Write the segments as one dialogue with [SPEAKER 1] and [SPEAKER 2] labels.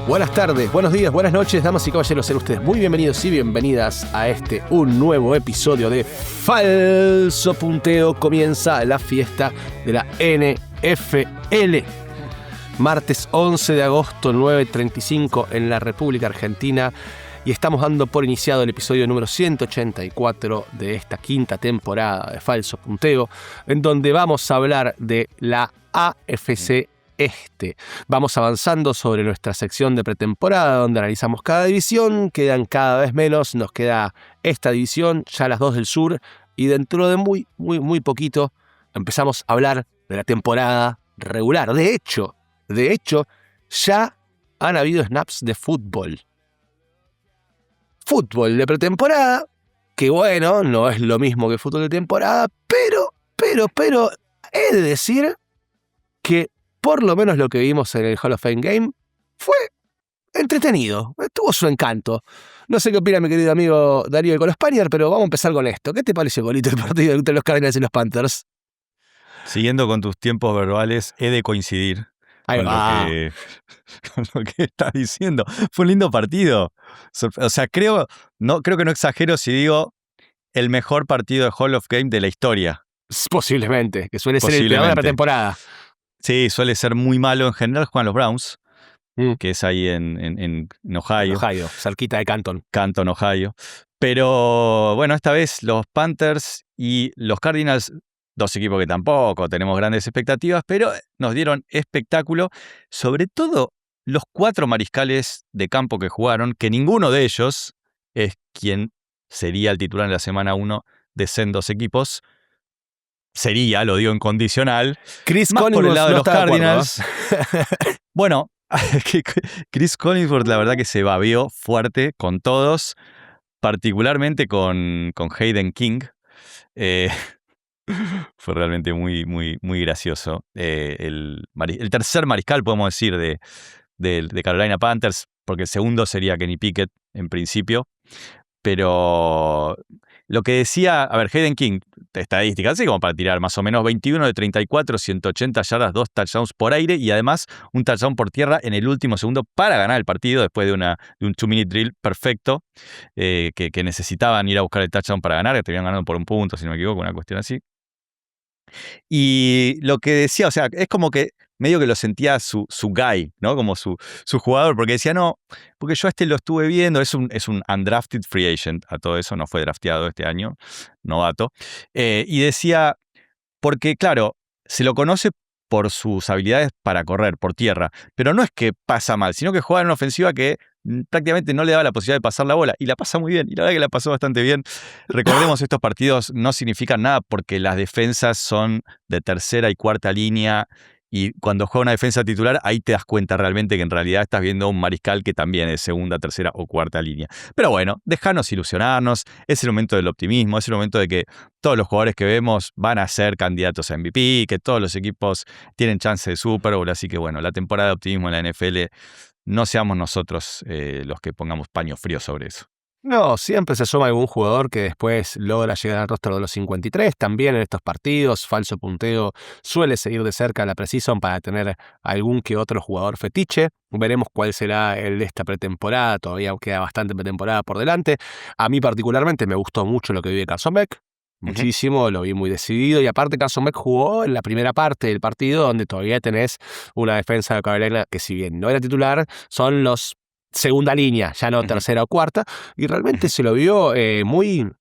[SPEAKER 1] Buenas tardes, buenos días, buenas noches, damas y caballeros, sean ustedes muy bienvenidos y bienvenidas a un nuevo episodio de Falso Punteo. Comienza la fiesta de la NFL. Martes 11 de agosto, 9:35 en la República Argentina. Y estamos dando por iniciado el episodio número 184 de esta quinta temporada de Falso Punteo, en donde vamos a hablar de la AFC Este. Vamos avanzando sobre nuestra sección de pretemporada, donde analizamos cada división. Quedan cada vez menos, nos queda esta división, ya las dos del sur, y dentro de muy poquito empezamos a hablar de la temporada regular. De hecho, ya han habido snaps de fútbol. Fútbol de pretemporada, que bueno, no es lo mismo que fútbol de temporada, pero, he de decir que por lo menos lo que vimos en el Hall of Fame Game fue entretenido, tuvo su encanto. No sé qué opina mi querido amigo Darío de Colo Spaniard, pero vamos a empezar con esto. ¿Qué te pareció, Golito, el partido entre los Cardinals y los Panthers?
[SPEAKER 2] Siguiendo con tus tiempos verbales, he de coincidir con lo que estás diciendo. Fue un lindo partido. O sea, creo que no exagero si digo el mejor partido de Hall of Game de la historia.
[SPEAKER 1] Posiblemente, que suele ser el peor de la pretemporada.
[SPEAKER 2] Sí, suele ser muy malo. En general juegan los Browns, que es ahí en Ohio.
[SPEAKER 1] Ohio, cerquita de Canton.
[SPEAKER 2] Canton, Ohio. Pero bueno, esta vez los Panthers y los Cardinals, dos equipos que tampoco tenemos grandes expectativas, pero nos dieron espectáculo. Sobre todo los 4 mariscales de campo que jugaron, que ninguno de ellos es quien sería el titular en la semana 1 de sendos equipos. Sería, lo digo en condicional.
[SPEAKER 1] Chris
[SPEAKER 2] más
[SPEAKER 1] Collinsworth
[SPEAKER 2] por el lado de
[SPEAKER 1] no
[SPEAKER 2] los Cardinals. Bueno, Chris Collinsworth la verdad que se babeó fuerte con todos, particularmente con Hayden King. Fue realmente muy gracioso. El tercer mariscal, podemos decir, de Carolina Panthers, porque el segundo sería Kenny Pickett en principio. Pero lo que decía, a ver, Hayden King, estadísticas, así como para tirar más o menos 21 de 34, 180 yardas, 2 touchdowns por aire y además un touchdown por tierra en el último segundo para ganar el partido después de un 2-minute drill perfecto, que necesitaban ir a buscar el touchdown para ganar, que estarían ganando por un punto, si no me equivoco, una cuestión así. Y lo que decía, o sea, es como que medio que lo sentía su guy, ¿no? Como su jugador, porque decía, no, porque yo a este lo estuve viendo, es un undrafted free agent, a todo eso, no fue drafteado este año, novato. Y decía, porque claro, se lo conoce por sus habilidades para correr por tierra, pero no es que pasa mal, sino que juega en una ofensiva que prácticamente no le daba la posibilidad de pasar la bola, y la pasa muy bien, y la verdad que la pasó bastante bien. Recordemos, estos partidos no significan nada porque las defensas son de tercera y cuarta línea, y cuando juega una defensa titular, ahí te das cuenta realmente que en realidad estás viendo un mariscal que también es segunda, tercera o cuarta línea. Pero bueno, déjanos ilusionarnos, es el momento del optimismo, es el momento de que todos los jugadores que vemos van a ser candidatos a MVP, que todos los equipos tienen chance de Super Bowl, así que bueno, la temporada de optimismo en la NFL, no seamos nosotros los que pongamos paño frío sobre eso.
[SPEAKER 1] No, siempre se suma algún jugador que después logra llegar al roster de los 53. También en estos partidos, Falso Punteo suele seguir de cerca la Precision para tener algún que otro jugador fetiche. Veremos cuál será el de esta pretemporada. Todavía queda bastante pretemporada por delante. A mí particularmente me gustó mucho lo que vi de Carson Beck. Muchísimo, lo vi muy decidido. Y aparte Carson Beck jugó en la primera parte del partido, donde todavía tenés una defensa de Carolina que, si bien no era titular, son los segunda línea, ya no tercera o cuarta, y realmente se lo vio muy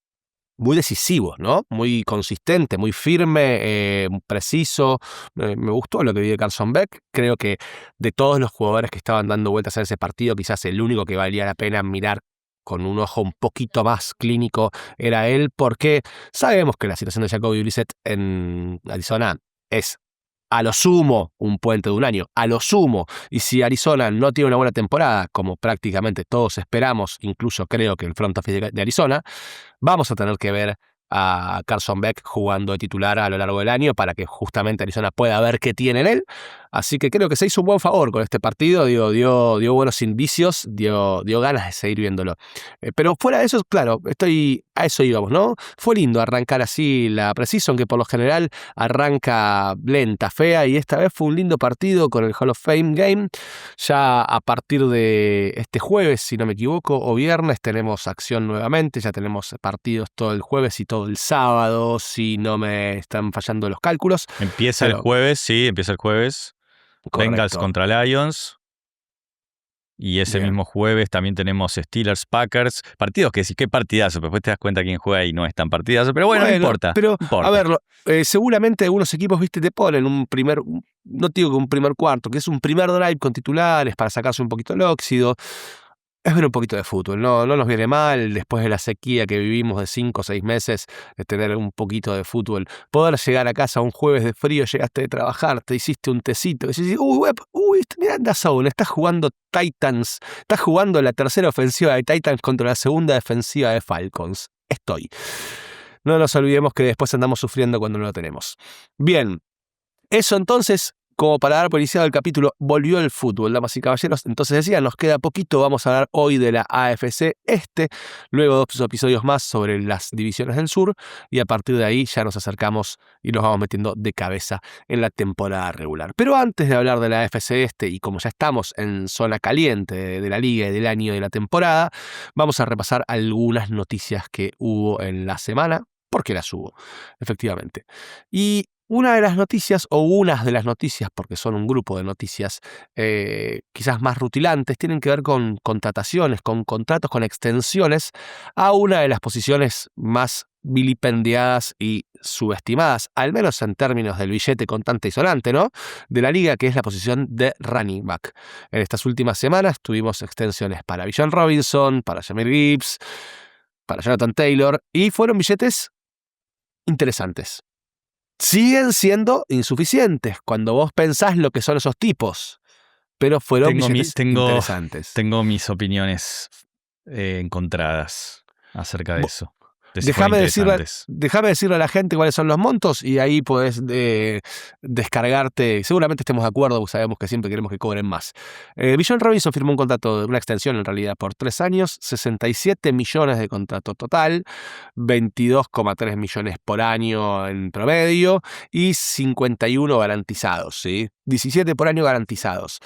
[SPEAKER 1] decisivo, ¿no? Muy consistente, muy firme, preciso. Me gustó lo que vi de Carson Beck. Creo que de todos los jugadores que estaban dando vueltas en ese partido, quizás el único que valía la pena mirar con un ojo un poquito más clínico era él, porque sabemos que la situación de Jacoby Brissett en Arizona es a lo sumo un puente de un año, a lo sumo. Y si Arizona no tiene una buena temporada, como prácticamente todos esperamos, incluso creo que el front office de Arizona, vamos a tener que ver a Carson Beck jugando de titular a lo largo del año para que justamente Arizona pueda ver qué tiene en él. Así que creo que se hizo un buen favor con este partido, dio buenos indicios, dio ganas de seguir viéndolo. Pero fuera de eso, claro, a eso íbamos, ¿no? Fue lindo arrancar así la Precision, que por lo general arranca lenta, fea, y esta vez fue un lindo partido con el Hall of Fame Game. Ya a partir de este jueves, si no me equivoco, o viernes, tenemos acción nuevamente, ya tenemos partidos todo el jueves y todo el sábado, si no me están fallando los cálculos.
[SPEAKER 2] Empieza el jueves.
[SPEAKER 1] Correcto.
[SPEAKER 2] Bengals contra Lions. Y ese
[SPEAKER 1] Bien.
[SPEAKER 2] mismo jueves también tenemos Steelers, Packers. Partidos que sí, qué partidazo, pero después te das cuenta quién juega y no es tan partidazo. Pero bueno, no importa.
[SPEAKER 1] Pero,
[SPEAKER 2] no importa.
[SPEAKER 1] a ver, seguramente algunos equipos, viste, te ponen no te digo que un primer cuarto, que es un primer drive con titulares para sacarse un poquito el óxido. Es ver un poquito de fútbol, no nos viene mal después de la sequía que vivimos de 5 o 6 meses, de tener un poquito de fútbol. Poder llegar a casa un jueves de frío, llegaste de trabajar, te hiciste un tecito, y decís, mira, andas aún, estás jugando Titans, estás jugando la tercera ofensiva de Titans contra la segunda defensiva de Falcons. No nos olvidemos que después andamos sufriendo cuando no lo tenemos. Bien, eso entonces, como para dar por iniciado el capítulo, volvió el fútbol, damas y caballeros. Entonces decía, nos queda poquito, vamos a hablar hoy de la AFC luego 2 episodios más sobre las divisiones del sur, y a partir de ahí ya nos acercamos y nos vamos metiendo de cabeza en la temporada regular. Pero antes de hablar de la AFC y como ya estamos en zona caliente de la liga y del año y de la temporada, vamos a repasar algunas noticias que hubo en la semana, porque las hubo, efectivamente. Y unas de las noticias, porque son un grupo de noticias quizás más rutilantes, tienen que ver con contrataciones, con contratos, con extensiones a una de las posiciones más vilipendiadas y subestimadas, al menos en términos del billete contante y sonante, ¿no?, de la liga, que es la posición de running back. En estas últimas semanas tuvimos extensiones para Bijan Robinson, para Jahmyr Gibbs, para Jonathan Taylor, y fueron billetes interesantes. Siguen siendo insuficientes cuando vos pensás lo que son esos tipos, pero fueron billetes interesantes.
[SPEAKER 2] Tengo mis opiniones encontradas acerca de eso.
[SPEAKER 1] Déjame decirle a la gente cuáles son los montos y ahí podés descargarte. Seguramente estemos de acuerdo, porque sabemos que siempre queremos que cobren más. Bijan Robinson firmó un contrato, una extensión en realidad, por 3 años, 67 millones de contrato total, 22,3 millones por año en promedio y 51 garantizados, ¿sí? 17 por año garantizados.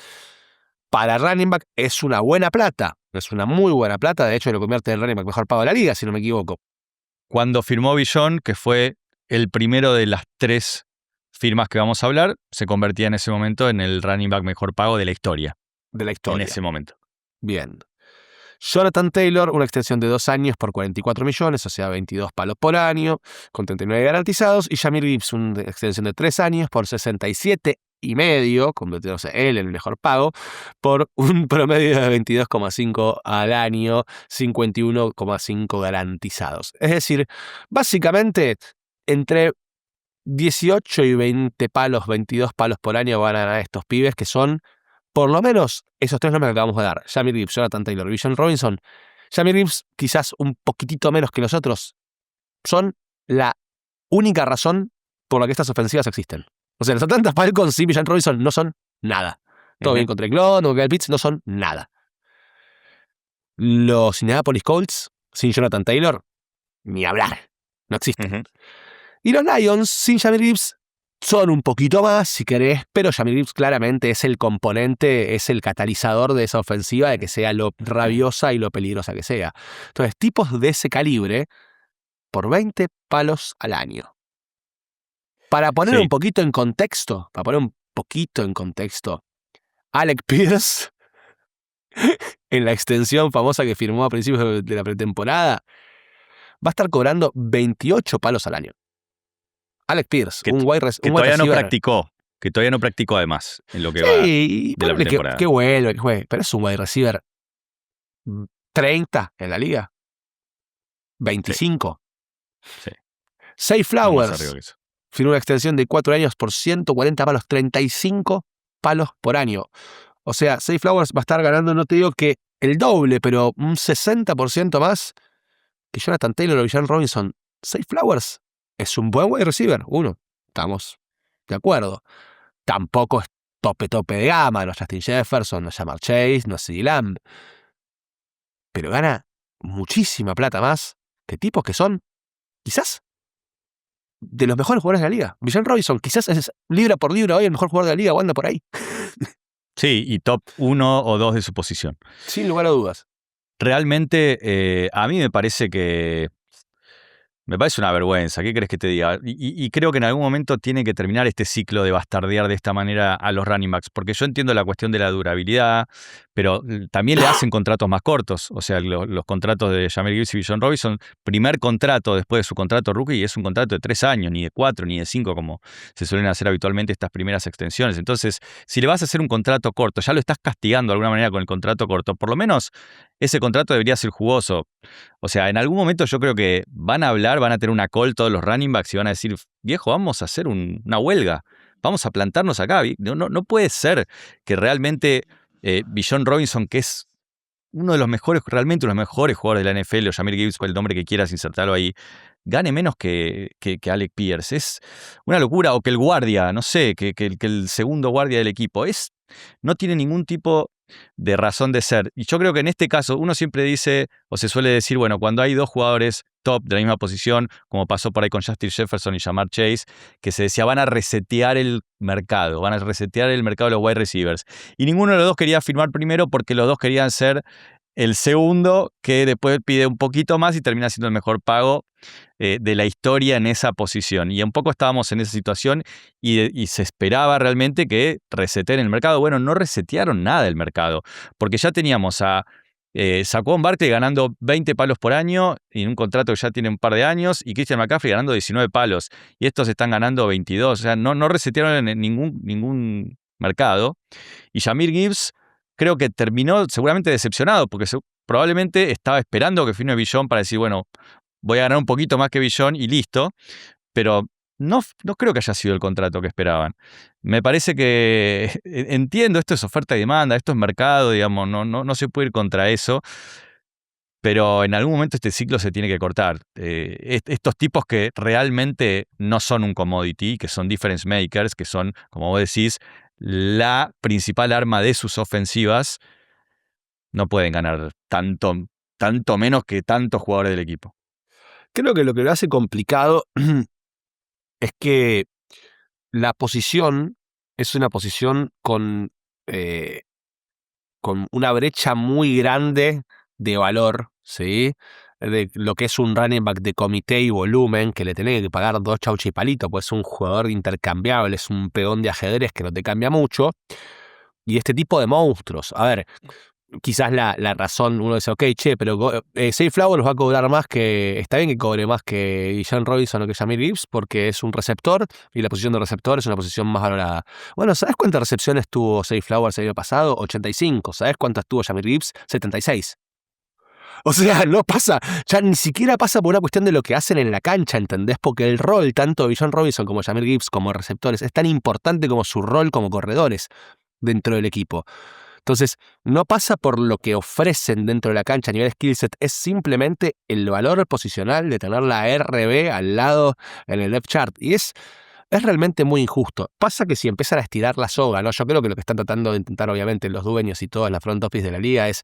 [SPEAKER 1] Para running back es una buena plata, es una muy buena plata, de hecho lo convierte en el running back mejor pago de la liga, si no me equivoco.
[SPEAKER 2] Cuando firmó Bijan, que fue el primero de las 3 firmas que vamos a hablar, se convertía en ese momento en el running back mejor pago de la historia. En ese momento.
[SPEAKER 1] Bien. Jonathan Taylor, una extensión de 2 años por 44 millones, o sea, 22 palos por año, con 39 garantizados. Y Jahmyr Gibbs, una extensión de 3 años por 67,5, convirtiéndose él en el mejor pago, por un promedio de 22,5 al año, 51,5 garantizados. Es decir, básicamente, entre 18 y 20 palos, 22 palos por año van a ganar estos pibes, que son por lo menos esos 3 nombres que acabamos de dar: Jahmyr Gibbs, Jonathan Taylor, Bijan Robinson. Jahmyr Gibbs, quizás un poquitito menos que los otros, son la única razón por la que estas ofensivas existen. O sea, los Atlanta Falcons y Bijan Robinson no son nada. Todo bien contra el Clon o Kyle Pitts, no son nada. Los Indianapolis Colts, sin Jonathan Taylor, ni hablar. No existen. Y los Lions, sin Jahmyr Gibbs, son un poquito más, si querés, pero Jahmyr Gibbs claramente es el componente, es el catalizador de esa ofensiva, de que sea lo rabiosa y lo peligrosa que sea. Entonces, tipos de ese calibre, por 20 palos al año. Para poner un poquito en contexto, Alec Pierce, en la extensión famosa que firmó a principios de la pretemporada, va a estar cobrando 28 palos al año. Alec Pierce, un wide receiver.
[SPEAKER 2] Que todavía no practicó además en lo que va de la pretemporada.
[SPEAKER 1] Que vuelve, que juegue, pero es un wide receiver 30 en la liga. 25.
[SPEAKER 2] Sí.
[SPEAKER 1] Zay Flowers firmó una extensión de 4 años por 140 palos, 35 palos por año. O sea, Zay Flowers va a estar ganando, no te digo que el doble, pero un 60% más que Jonathan Taylor o Bijan Robinson. Zay Flowers es un buen wide receiver, estamos de acuerdo. Tampoco es tope de gama, no es Justin Jefferson, no es Ja'Marr Chase, no es CeeDee Lamb. Pero gana muchísima plata más que tipos que son, quizás, de los mejores jugadores de la liga. Bijan Robinson quizás es libra por libra hoy el mejor jugador de la liga, o anda por ahí.
[SPEAKER 2] Sí, y top 1 o 2 de su posición.
[SPEAKER 1] Sin lugar a dudas.
[SPEAKER 2] Realmente, a mí me parece una vergüenza, ¿qué crees que te diga? Y creo que en algún momento tiene que terminar este ciclo de bastardear de esta manera a los running backs, porque yo entiendo la cuestión de la durabilidad, pero también le hacen contratos más cortos. O sea, los contratos de Jahmyr Gibbs y Bijan Robinson, primer contrato después de su contrato rookie, y es un contrato de 3 años, ni de 4, ni de 5, como se suelen hacer habitualmente estas primeras extensiones. Entonces, si le vas a hacer un contrato corto, ya lo estás castigando de alguna manera con el contrato corto, por lo menos ese contrato debería ser jugoso. O sea, en algún momento yo creo que van a hablar, van a tener una call todos los running backs y van a decir, viejo, vamos a hacer una huelga, vamos a plantarnos acá. No puede ser que realmente Bijan Robinson, que es uno de los mejores, realmente uno de los mejores jugadores de la NFL, o Jahmyr Gibbs, el nombre que quieras insertarlo ahí, gane menos que Alec Pierce. Es una locura. O que el guardia, no sé, que el segundo guardia del equipo. No tiene ningún tipo de razón de ser. Y yo creo que en este caso uno siempre dice, o se suele decir, bueno, cuando hay 2 jugadores top de la misma posición, como pasó por ahí con Justin Jefferson y Ja'Marr Chase, que se decía, van a resetear el mercado de los wide receivers. Y ninguno de los dos quería firmar primero porque los dos querían ser el segundo que después pide un poquito más y termina siendo el mejor pago de la historia en esa posición. Y un poco estábamos en esa situación y se esperaba realmente que reseteen el mercado. Bueno, no resetearon nada del mercado, porque ya teníamos a Saquon Barkley ganando 20 palos por año en un contrato que ya tiene un par de años, y Christian McCaffrey ganando 19 palos. Y estos están ganando 22. O sea, no resetearon en ningún mercado. Y Jahmyr Gibbs creo que terminó seguramente decepcionado, porque probablemente estaba esperando que firme Bijan para decir, bueno, voy a ganar un poquito más que Bijan y listo, pero no creo que haya sido el contrato que esperaban. Me parece que, entiendo, esto es oferta y demanda, esto es mercado, digamos, no se puede ir contra eso, pero en algún momento este ciclo se tiene que cortar. Estos tipos que realmente no son un commodity, que son difference makers, que son, como vos decís, la principal arma de sus ofensivas, no pueden ganar tanto menos que tantos jugadores del equipo.
[SPEAKER 1] Creo que lo que lo hace complicado es que la posición es una posición con una brecha muy grande de valor, ¿sí? De lo que es un running back de comité y volumen, que le tenés que pagar 2 chauchipalitos, pues es un jugador intercambiable, es un peón de ajedrez que no te cambia mucho. Y este tipo de monstruos, a ver, quizás la razón, uno dice, ok, che, pero Zay Flowers va a cobrar más que, está bien que cobre más que Bijan Robinson o que Jahmyr Gibbs, porque es un receptor, y la posición de receptor es una posición más valorada. Bueno, ¿sabes cuántas recepciones tuvo Zay Flowers el año pasado? 85. ¿Sabes cuántas tuvo Jahmyr Gibbs? 76. O sea, no pasa, ya ni siquiera pasa por una cuestión de lo que hacen en la cancha, ¿entendés? Porque el rol tanto de Bijan Robinson como Jahmyr Gibbs como receptores es tan importante como su rol como corredores dentro del equipo. Entonces, no pasa por lo que ofrecen dentro de la cancha a nivel skill set, es simplemente el valor posicional de tener la RB al lado en el depth chart. Y es realmente muy injusto. Pasa que si empiezan a estirar la soga, ¿no? Yo creo que lo que están tratando de intentar, obviamente, los dueños y toda la front office de la liga es,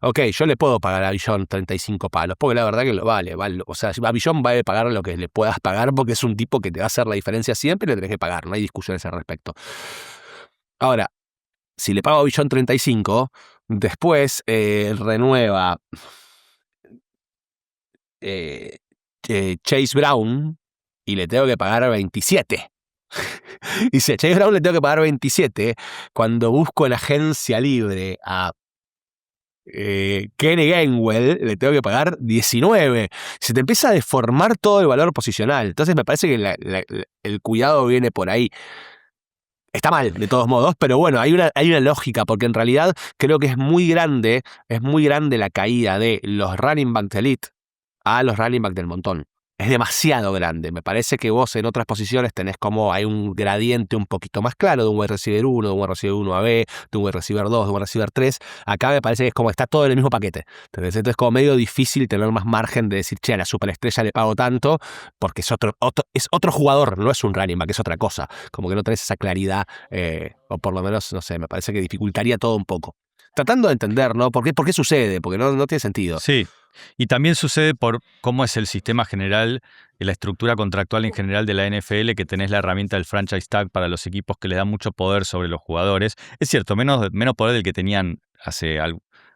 [SPEAKER 1] ok, yo le puedo pagar a Bijan 35 palos, porque la verdad que lo vale. O sea, a Bijan va a pagar lo que le puedas pagar, porque es un tipo que te va a hacer la diferencia siempre y le tenés que pagar, no hay discusiones al respecto. Ahora, si le pago a Bijan 35, después renueva Chase Brown y le tengo que pagar 27. Y si a Chase Brown le tengo que pagar 27, cuando busco en agencia libre a Kenny Gainwell le tengo que pagar 19. Se te empieza a deformar todo el valor posicional. Entonces me parece que el cuidado viene por ahí. Está mal, de todos modos, pero bueno, hay una lógica, porque en realidad creo que es muy grande la caída de los running backs elite a los running backs del montón. es demasiado grande. Me parece que vos en otras posiciones tenés como hay un gradiente un poquito más claro de un wide receiver 1, de un wide receiver 1 AB, de un wide receiver 2, de un wide receiver 3. Acá me parece que es como está todo en el mismo paquete. Entonces es como medio difícil tener más margen de decir, che, a la superestrella le pago tanto, porque es otro jugador, no es un running back, es otra cosa. Como que no tenés esa claridad, o por lo menos, no sé, me parece que dificultaría todo un poco. Tratando de entender, ¿no? ¿Por qué sucede? Porque no tiene sentido.
[SPEAKER 2] Sí, y también sucede por cómo es el sistema general, la estructura contractual en general de la NFL, que tenés la herramienta del franchise tag para los equipos que les da mucho poder sobre los jugadores. Es cierto, menos poder del que tenían hace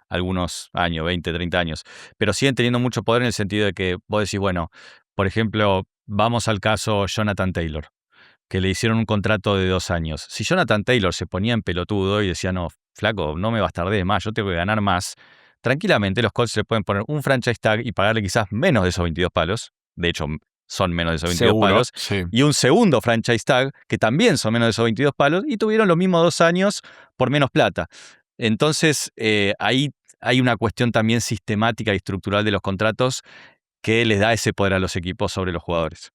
[SPEAKER 2] algunos años, 20, 30 años, pero siguen teniendo mucho poder en el sentido de que vos decís, bueno, por ejemplo, vamos al caso Jonathan Taylor, que le hicieron un contrato de 2 años. Si Jonathan Taylor se ponía en pelotudo y decía, no, flaco, no me bastardees más, yo tengo que ganar más, tranquilamente los Colts le pueden poner un franchise tag y pagarle quizás menos de esos 22 palos. De hecho, son menos de esos 22
[SPEAKER 1] Seguro,
[SPEAKER 2] palos.
[SPEAKER 1] sí.
[SPEAKER 2] Y un segundo franchise tag, que también son menos de esos 22 palos, y tuvieron los mismos 2 años por menos plata. Entonces, ahí hay una cuestión también sistemática y estructural de los contratos que les da ese poder a los equipos sobre los jugadores.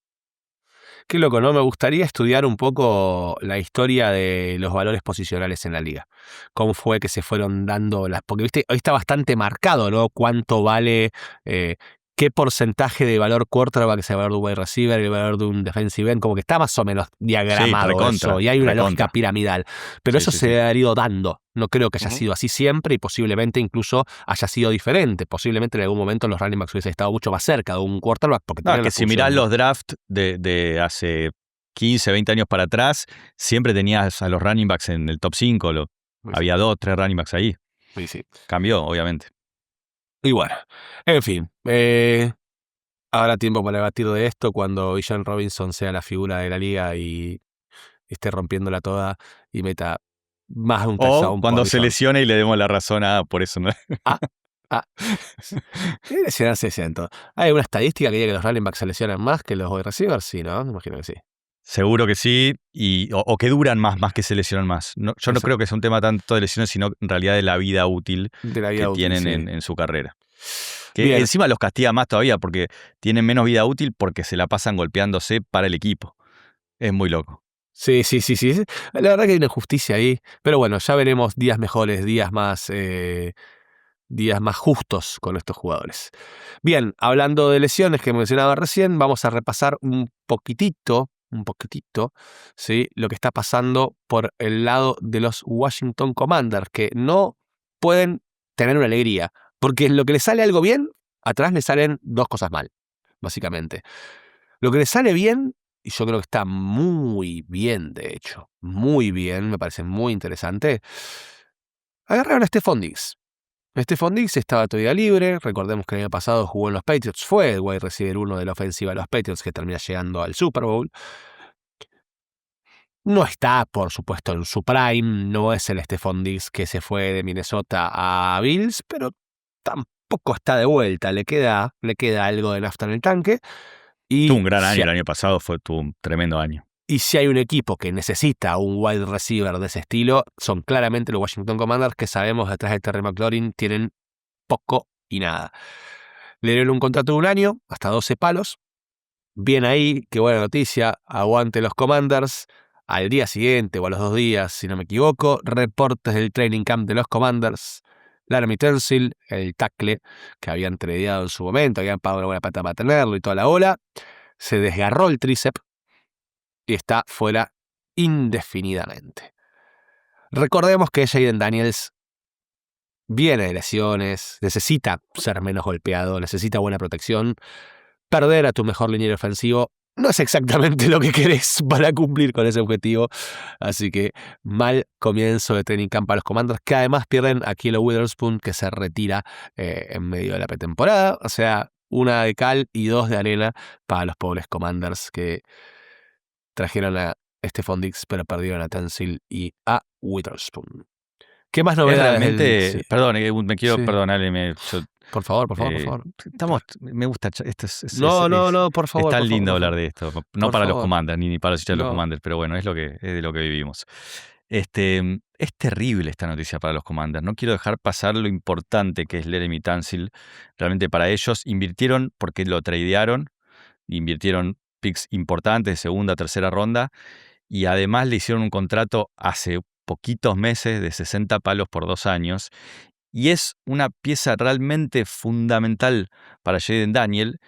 [SPEAKER 1] Qué loco, ¿no? Me gustaría estudiar un poco la historia de los valores posicionales en la liga. Cómo fue que se fueron dando las... Porque, viste, hoy está bastante marcado, ¿no? Cuánto vale, qué porcentaje de valor quarterback es el valor de un wide receiver, el valor de un defensive end, como que está más o menos diagramado
[SPEAKER 2] recontra,
[SPEAKER 1] eso, y hay una
[SPEAKER 2] recontra.
[SPEAKER 1] lógica piramidal. Pero
[SPEAKER 2] Sí,
[SPEAKER 1] eso
[SPEAKER 2] sí,
[SPEAKER 1] se
[SPEAKER 2] sí.
[SPEAKER 1] debe haber ido dando. No creo que haya
[SPEAKER 2] Ujú.
[SPEAKER 1] sido así siempre y posiblemente incluso haya sido diferente. Posiblemente en algún momento los running backs hubiesen estado mucho más cerca de un quarterback porque
[SPEAKER 2] No, es
[SPEAKER 1] tenían
[SPEAKER 2] que
[SPEAKER 1] la
[SPEAKER 2] si mirás
[SPEAKER 1] función.
[SPEAKER 2] los drafts de hace 15, 20 años para atrás, siempre tenías a los running backs en el top 5. Había 2, 3 running backs ahí.
[SPEAKER 1] Sí, sí.
[SPEAKER 2] Cambió, obviamente.
[SPEAKER 1] Y bueno, en fin, habrá tiempo para debatir de esto cuando Bijan Robinson sea la figura de la liga y esté rompiéndola toda y meta más de un
[SPEAKER 2] O
[SPEAKER 1] touchdown
[SPEAKER 2] cuando
[SPEAKER 1] por
[SPEAKER 2] se
[SPEAKER 1] return.
[SPEAKER 2] lesione y le demos la razón por eso. ¿No?
[SPEAKER 1] Ah, ah. Debe lesionarse ciento. ¿Hay alguna estadística que diga que los running backs se lesionan más que los wide receivers? Sí, ¿no? Me imagino que sí.
[SPEAKER 2] Seguro que sí, o que duran más que se lesionan más. No, yo no
[SPEAKER 1] Eso,
[SPEAKER 2] creo que sea un tema tanto de lesiones, sino en realidad de la vida útil
[SPEAKER 1] de la
[SPEAKER 2] que
[SPEAKER 1] vida útil,
[SPEAKER 2] tienen
[SPEAKER 1] sí.
[SPEAKER 2] en su carrera. Que
[SPEAKER 1] Bien.
[SPEAKER 2] encima los castiga más todavía porque tienen menos vida útil porque se la pasan golpeándose para el equipo. Es muy loco.
[SPEAKER 1] Sí. La verdad que hay una injusticia ahí. Pero bueno, ya veremos días mejores, días más justos con estos jugadores. Bien, hablando de lesiones que mencionaba recién, vamos a repasar un poquitito, ¿sí? Lo que está pasando por el lado de los Washington Commanders, que no pueden tener una alegría, porque en lo que les sale algo bien, atrás les salen 2 cosas mal, básicamente. Lo que les sale bien, y yo creo que está muy bien, de hecho, muy bien, me parece muy interesante, agarraron a Stephon Diggs. Stephon Diggs estaba todavía libre. Recordemos que el año pasado jugó en los Patriots. Fue el wide receiver 1 de la ofensiva de los Patriots que termina llegando al Super Bowl. No está, por supuesto, en su prime. No es el Stephon Diggs que se fue de Minnesota a Bills, pero tampoco está de vuelta. Le queda algo de nafta en el tanque.
[SPEAKER 2] Tuvo
[SPEAKER 1] Y
[SPEAKER 2] un gran
[SPEAKER 1] si,
[SPEAKER 2] año el año pasado, tuvo un tremendo año.
[SPEAKER 1] y si hay un equipo que necesita un wide receiver de ese estilo, son claramente los Washington Commanders, que sabemos detrás de Terry McLaurin tienen poco y nada. Le dieron un contrato de 1 año, hasta 12 palos. Bien ahí, qué buena noticia. Aguante los Commanders. Al día siguiente o a los 2 días, si no me equivoco, reportes del training camp de los Commanders. Laramie Tunsil, el tackle que habían tradeado en su momento, habían pagado una buena pata para tenerlo y toda la ola, se desgarró el tríceps y está fuera indefinidamente. Recordemos que Jayden Daniels viene de lesiones, necesita ser menos golpeado, necesita buena protección. Perder a tu mejor liniero ofensivo no es exactamente lo que querés para cumplir con ese objetivo. Así que mal comienzo de training camp para los Commanders, que además pierden a Kilo Witherspoon, que se retira en medio de la pretemporada. O sea, 1 de cal y 2 de arena para los pobres Commanders que trajeron a Stephon Diggs, pero perdieron a Tunsil y a Witherspoon. ¿Qué más
[SPEAKER 2] Es
[SPEAKER 1] novedades
[SPEAKER 2] realmente,
[SPEAKER 1] sí,
[SPEAKER 2] perdón, me quiero
[SPEAKER 1] sí.
[SPEAKER 2] perdonar,
[SPEAKER 1] Por favor, por favor.
[SPEAKER 2] me gusta,
[SPEAKER 1] No, por
[SPEAKER 2] es
[SPEAKER 1] favor,
[SPEAKER 2] tan
[SPEAKER 1] por favor,
[SPEAKER 2] lindo
[SPEAKER 1] por
[SPEAKER 2] hablar
[SPEAKER 1] favor.
[SPEAKER 2] de esto, no
[SPEAKER 1] Por
[SPEAKER 2] para los
[SPEAKER 1] favor.
[SPEAKER 2] Commanders, ni para los hinchas de los
[SPEAKER 1] No.
[SPEAKER 2] Commanders, pero bueno, es de lo que vivimos. Es terrible esta noticia para los Commanders. No quiero dejar pasar lo importante que es Laramie Tunsil. Realmente para ellos invirtieron porque lo tradearon invirtieron picks importantes de segunda, tercera ronda, y además le hicieron un contrato hace poquitos meses de 60 palos por 2 años, y es una pieza realmente fundamental para Jaden Daniel.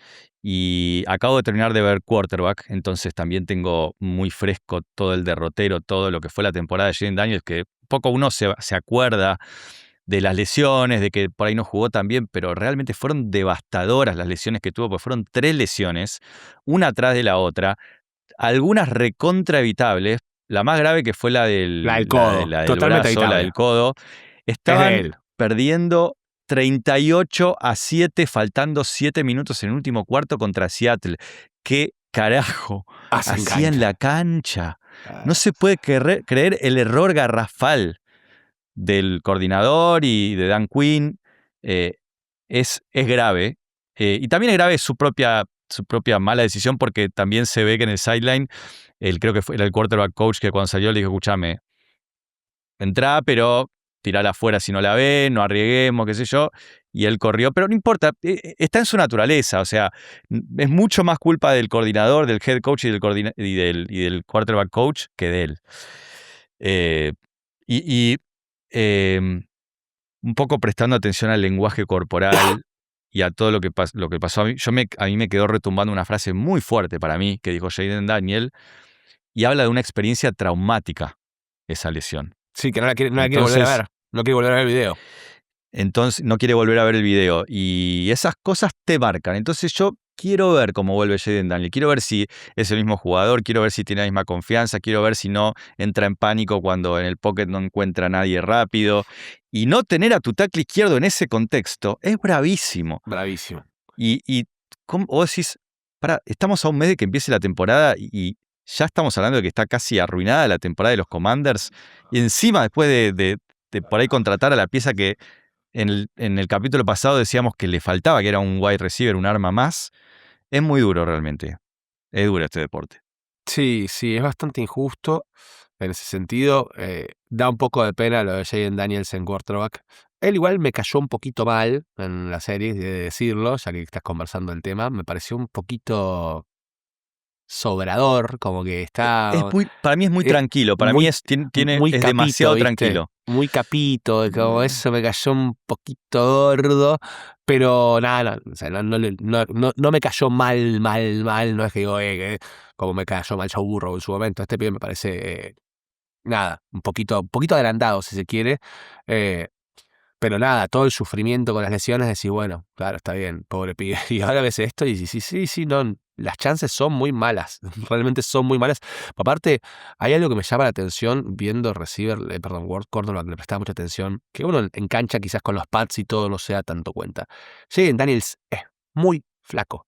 [SPEAKER 2] Y acabo de terminar de ver Quarterback, entonces también tengo muy fresco todo el derrotero, todo lo que fue la temporada de Jaden Daniels, que poco uno se acuerda de las lesiones, de que por ahí no jugó tan bien, pero realmente fueron devastadoras las lesiones que tuvo, porque fueron 3 lesiones, una atrás de la otra, algunas recontra evitables, la más grave que fue
[SPEAKER 1] La del
[SPEAKER 2] la
[SPEAKER 1] codo,
[SPEAKER 2] la del
[SPEAKER 1] totalmente
[SPEAKER 2] brazo, la
[SPEAKER 1] evitable.
[SPEAKER 2] del codo.
[SPEAKER 1] Es
[SPEAKER 2] Estaban
[SPEAKER 1] de él.
[SPEAKER 2] perdiendo 38-7, faltando 7 minutos en el último cuarto contra Seattle. ¿Qué carajo
[SPEAKER 1] Hacen
[SPEAKER 2] hacía en
[SPEAKER 1] cancha.
[SPEAKER 2] la cancha? No se puede creer el error garrafal del coordinador y de Dan Quinn. Es grave. Y también es grave su propia mala decisión, porque también se ve que en el sideline, creo que era el quarterback coach que cuando salió le dijo, escúchame, entrá, pero tirala afuera si no la ven, no arriesguemos, qué sé yo. Y él corrió, pero no importa, está en su naturaleza. O sea, es mucho más culpa del coordinador, del head coach y del quarterback coach que de él. Un poco prestando atención al lenguaje corporal y a todo lo que pasó. A mí me quedó retumbando una frase muy fuerte para mí que dijo Jaden Daniel, y habla de una experiencia traumática, esa lesión.
[SPEAKER 1] Sí, que no la quiere volver a ver. No quiere volver a ver el video.
[SPEAKER 2] Entonces no quiere volver a ver el video. Y esas cosas te marcan. Entonces yo quiero ver cómo vuelve Jaden Daniel. Quiero ver si es el mismo jugador. Quiero ver si tiene la misma confianza. Quiero ver si no entra en pánico cuando en el pocket no encuentra a nadie rápido. Y no tener a tu tackle izquierdo en ese contexto es bravísimo.
[SPEAKER 1] Bravísimo.
[SPEAKER 2] Y ¿cómo vos decís? Estamos a un mes de que empiece la temporada y ya estamos hablando de que está casi arruinada la temporada de los Commanders. Y encima, después de por ahí contratar a la pieza que en el capítulo pasado decíamos que le faltaba, que era un wide receiver, un arma más. Es muy duro realmente. Es duro este deporte.
[SPEAKER 1] Sí, es bastante injusto en ese sentido. Da un poco de pena lo de Jaden Daniels en quarterback. Él igual me cayó un poquito mal en la serie, de decirlo, ya que estás conversando el tema. Me pareció un poquito sobrador, como que está...
[SPEAKER 2] Para mí es muy tranquilo, para mí es
[SPEAKER 1] capito,
[SPEAKER 2] demasiado
[SPEAKER 1] ¿viste?
[SPEAKER 2] tranquilo.
[SPEAKER 1] Muy capito, como eso me cayó un poquito gordo, pero nada, o sea, no me cayó mal, no es que digo, como me cayó mal Joe Burrow en su momento. Este pibe me parece, nada, un poquito adelantado, si se quiere, pero nada, todo el sufrimiento con las lesiones, decir, bueno, claro, está bien, pobre pibe. Y ahora ves esto y sí, no, las chances son muy malas, realmente son muy malas. Aparte, hay algo que me llama la atención viendo cornerback, le prestaba mucha atención, que uno en cancha quizás con los pads y todo no se da tanto cuenta. Jaden Daniels es muy flaco.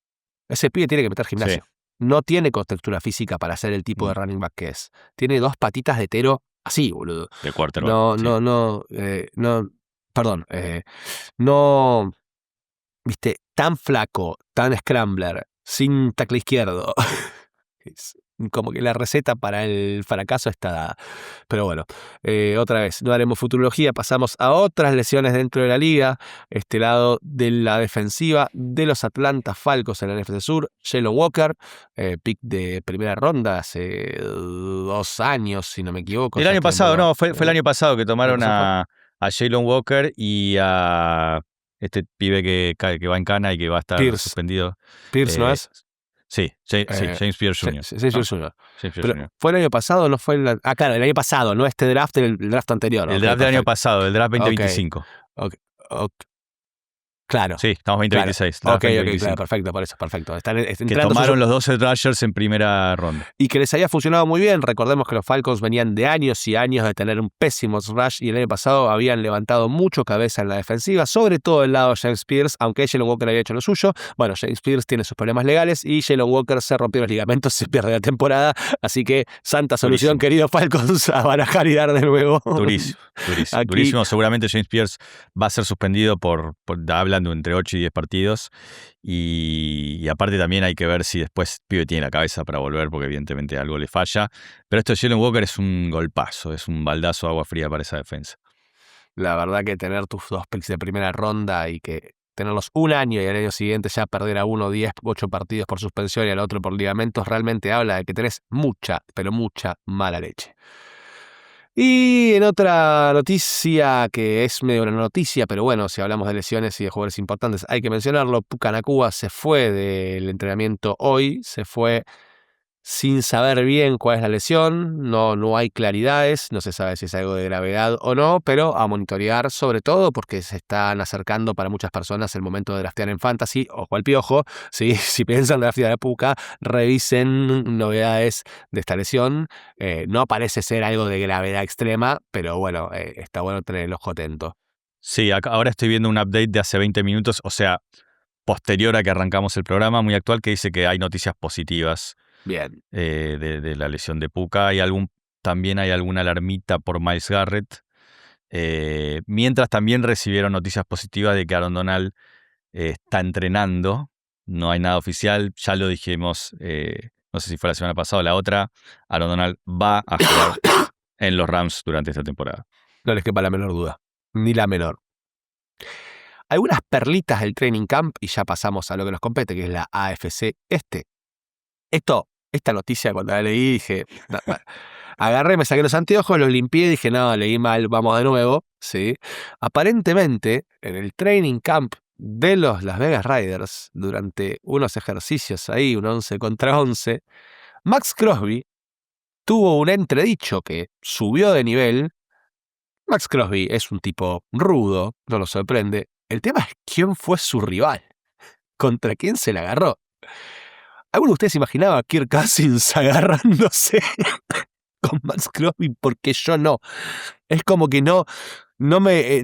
[SPEAKER 1] Ese pibe tiene que meter gimnasio.
[SPEAKER 2] Sí.
[SPEAKER 1] No tiene contextura física para ser el tipo de running back que es. Tiene 2 patitas de tero así, boludo.
[SPEAKER 2] De quarterback.
[SPEAKER 1] No, viste, tan flaco, tan scrambler, sin tackle izquierdo. Es como que la receta para el fracaso está dada. Pero bueno, otra vez, no haremos futurología, pasamos a otras lesiones dentro de la liga. Este lado de la defensiva de los Atlanta Falcons en la NFC Sur, Jalen Walker, pick de primera ronda hace 2 años, si no me equivoco.
[SPEAKER 2] El año pasado, fue el año pasado que tomaron a Jalen Walker y a este pibe que va en cana y que va a estar suspendido.
[SPEAKER 1] Pierce, ¿no es?
[SPEAKER 2] Sí, James Pierce Jr.
[SPEAKER 1] James Pierce Jr. Pero ¿fue el año pasado o no fue claro, el año pasado, no este draft, el draft anterior.
[SPEAKER 2] El draft del año pasado, el draft 2025.
[SPEAKER 1] Okay. Claro.
[SPEAKER 2] Sí, estamos 2026.
[SPEAKER 1] Claro. Ok, claro, perfecto, por eso, perfecto.
[SPEAKER 2] Que tomaron los 12 rushers en primera ronda.
[SPEAKER 1] Y que les haya funcionado muy bien. Recordemos que los Falcons venían de años y años de tener un pésimo rush y el año pasado habían levantado mucho cabeza en la defensiva, sobre todo el lado de James Pierce, aunque Jalen Walker había hecho lo suyo. Bueno, James Pierce tiene sus problemas legales y Jalen Walker se rompió los ligamentos, se pierde la temporada. Así que santa solución, querido Falcons, a barajar y dar de nuevo.
[SPEAKER 2] Durísimo. Seguramente James Pierce va a ser suspendido por hablando entre 8 y 10 partidos. Y aparte también hay que ver si después pibe tiene la cabeza para volver, porque evidentemente algo le falla. Pero esto de Jalen Walker es un golpazo, es un baldazo de agua fría para esa defensa.
[SPEAKER 1] La verdad que tener tus 2 picks de primera ronda y que tenerlos un año y al año siguiente ya perder a uno 10, 8 partidos por suspensión y al otro por ligamentos, realmente habla de que tenés mucha, pero mucha mala leche. Y en otra noticia, que es medio una noticia, pero bueno, si hablamos de lesiones y de jugadores importantes, hay que mencionarlo. Puka Nacua se fue del entrenamiento hoy, se fue sin saber bien cuál es la lesión, no hay claridades, no se sabe si es algo de gravedad o no, pero a monitorear sobre todo porque se están acercando para muchas personas el momento de draftear en Fantasy. Ojo al piojo, ¿sí? Si piensan draftear a Puka, revisen novedades de esta lesión. No parece ser algo de gravedad extrema, pero bueno, está bueno tener el ojo atento.
[SPEAKER 2] Sí, ahora estoy viendo un update de hace 20 minutos, o sea, posterior a que arrancamos el programa, muy actual, que dice que hay noticias positivas.
[SPEAKER 1] Bien.
[SPEAKER 2] De la lesión de Puka. También hay alguna alarmita por Myles Garrett. Mientras también recibieron noticias positivas de que Aaron Donald está entrenando. No hay nada oficial, ya lo dijimos, no sé si fue la semana pasada o la otra. Aaron Donald va a jugar en los Rams durante esta temporada.
[SPEAKER 1] No les quepa la menor duda, ni la menor. Algunas perlitas del training camp y ya pasamos a lo que nos compete, que es la AFC Este. Esta noticia cuando la leí dije, agarré, me saqué los anteojos, los limpié y dije, no, leí mal, vamos de nuevo, ¿sí? Aparentemente, en el training camp de los Las Vegas Raiders, durante unos ejercicios ahí, un 11 contra 11, Max Crosby tuvo un entredicho que subió de nivel. Max Crosby es un tipo rudo, no nos sorprende. El tema es quién fue su rival, contra quién se la agarró. ¿Alguno de ustedes imaginaba a Kirk Cousins agarrándose con Max Crosby? Porque yo no. Es como que no me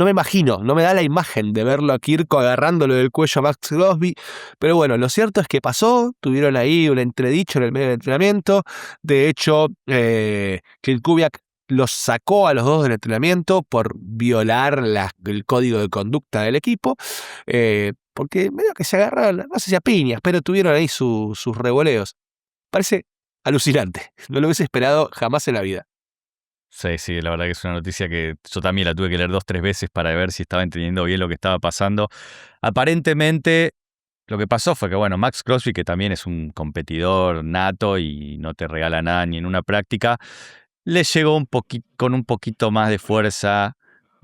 [SPEAKER 1] imagino, no me da la imagen de verlo a Kirk agarrándolo del cuello a Max Crosby. Pero bueno, lo cierto es que pasó, tuvieron ahí un entredicho en el medio del entrenamiento. De hecho, Clint Kubiak los sacó a los dos del entrenamiento por violar el código de conducta del equipo. Porque medio que se agarraron, no sé si a piñas, pero tuvieron ahí sus revoleos. Parece alucinante. No lo hubiese esperado jamás en la vida.
[SPEAKER 2] Sí, la verdad que es una noticia que yo también la tuve que leer 2-3 veces para ver si estaba entendiendo bien lo que estaba pasando. Aparentemente, lo que pasó fue que, bueno, Max Crosby, que también es un competidor nato y no te regala nada ni en una práctica, le llegó con un poquito más de fuerza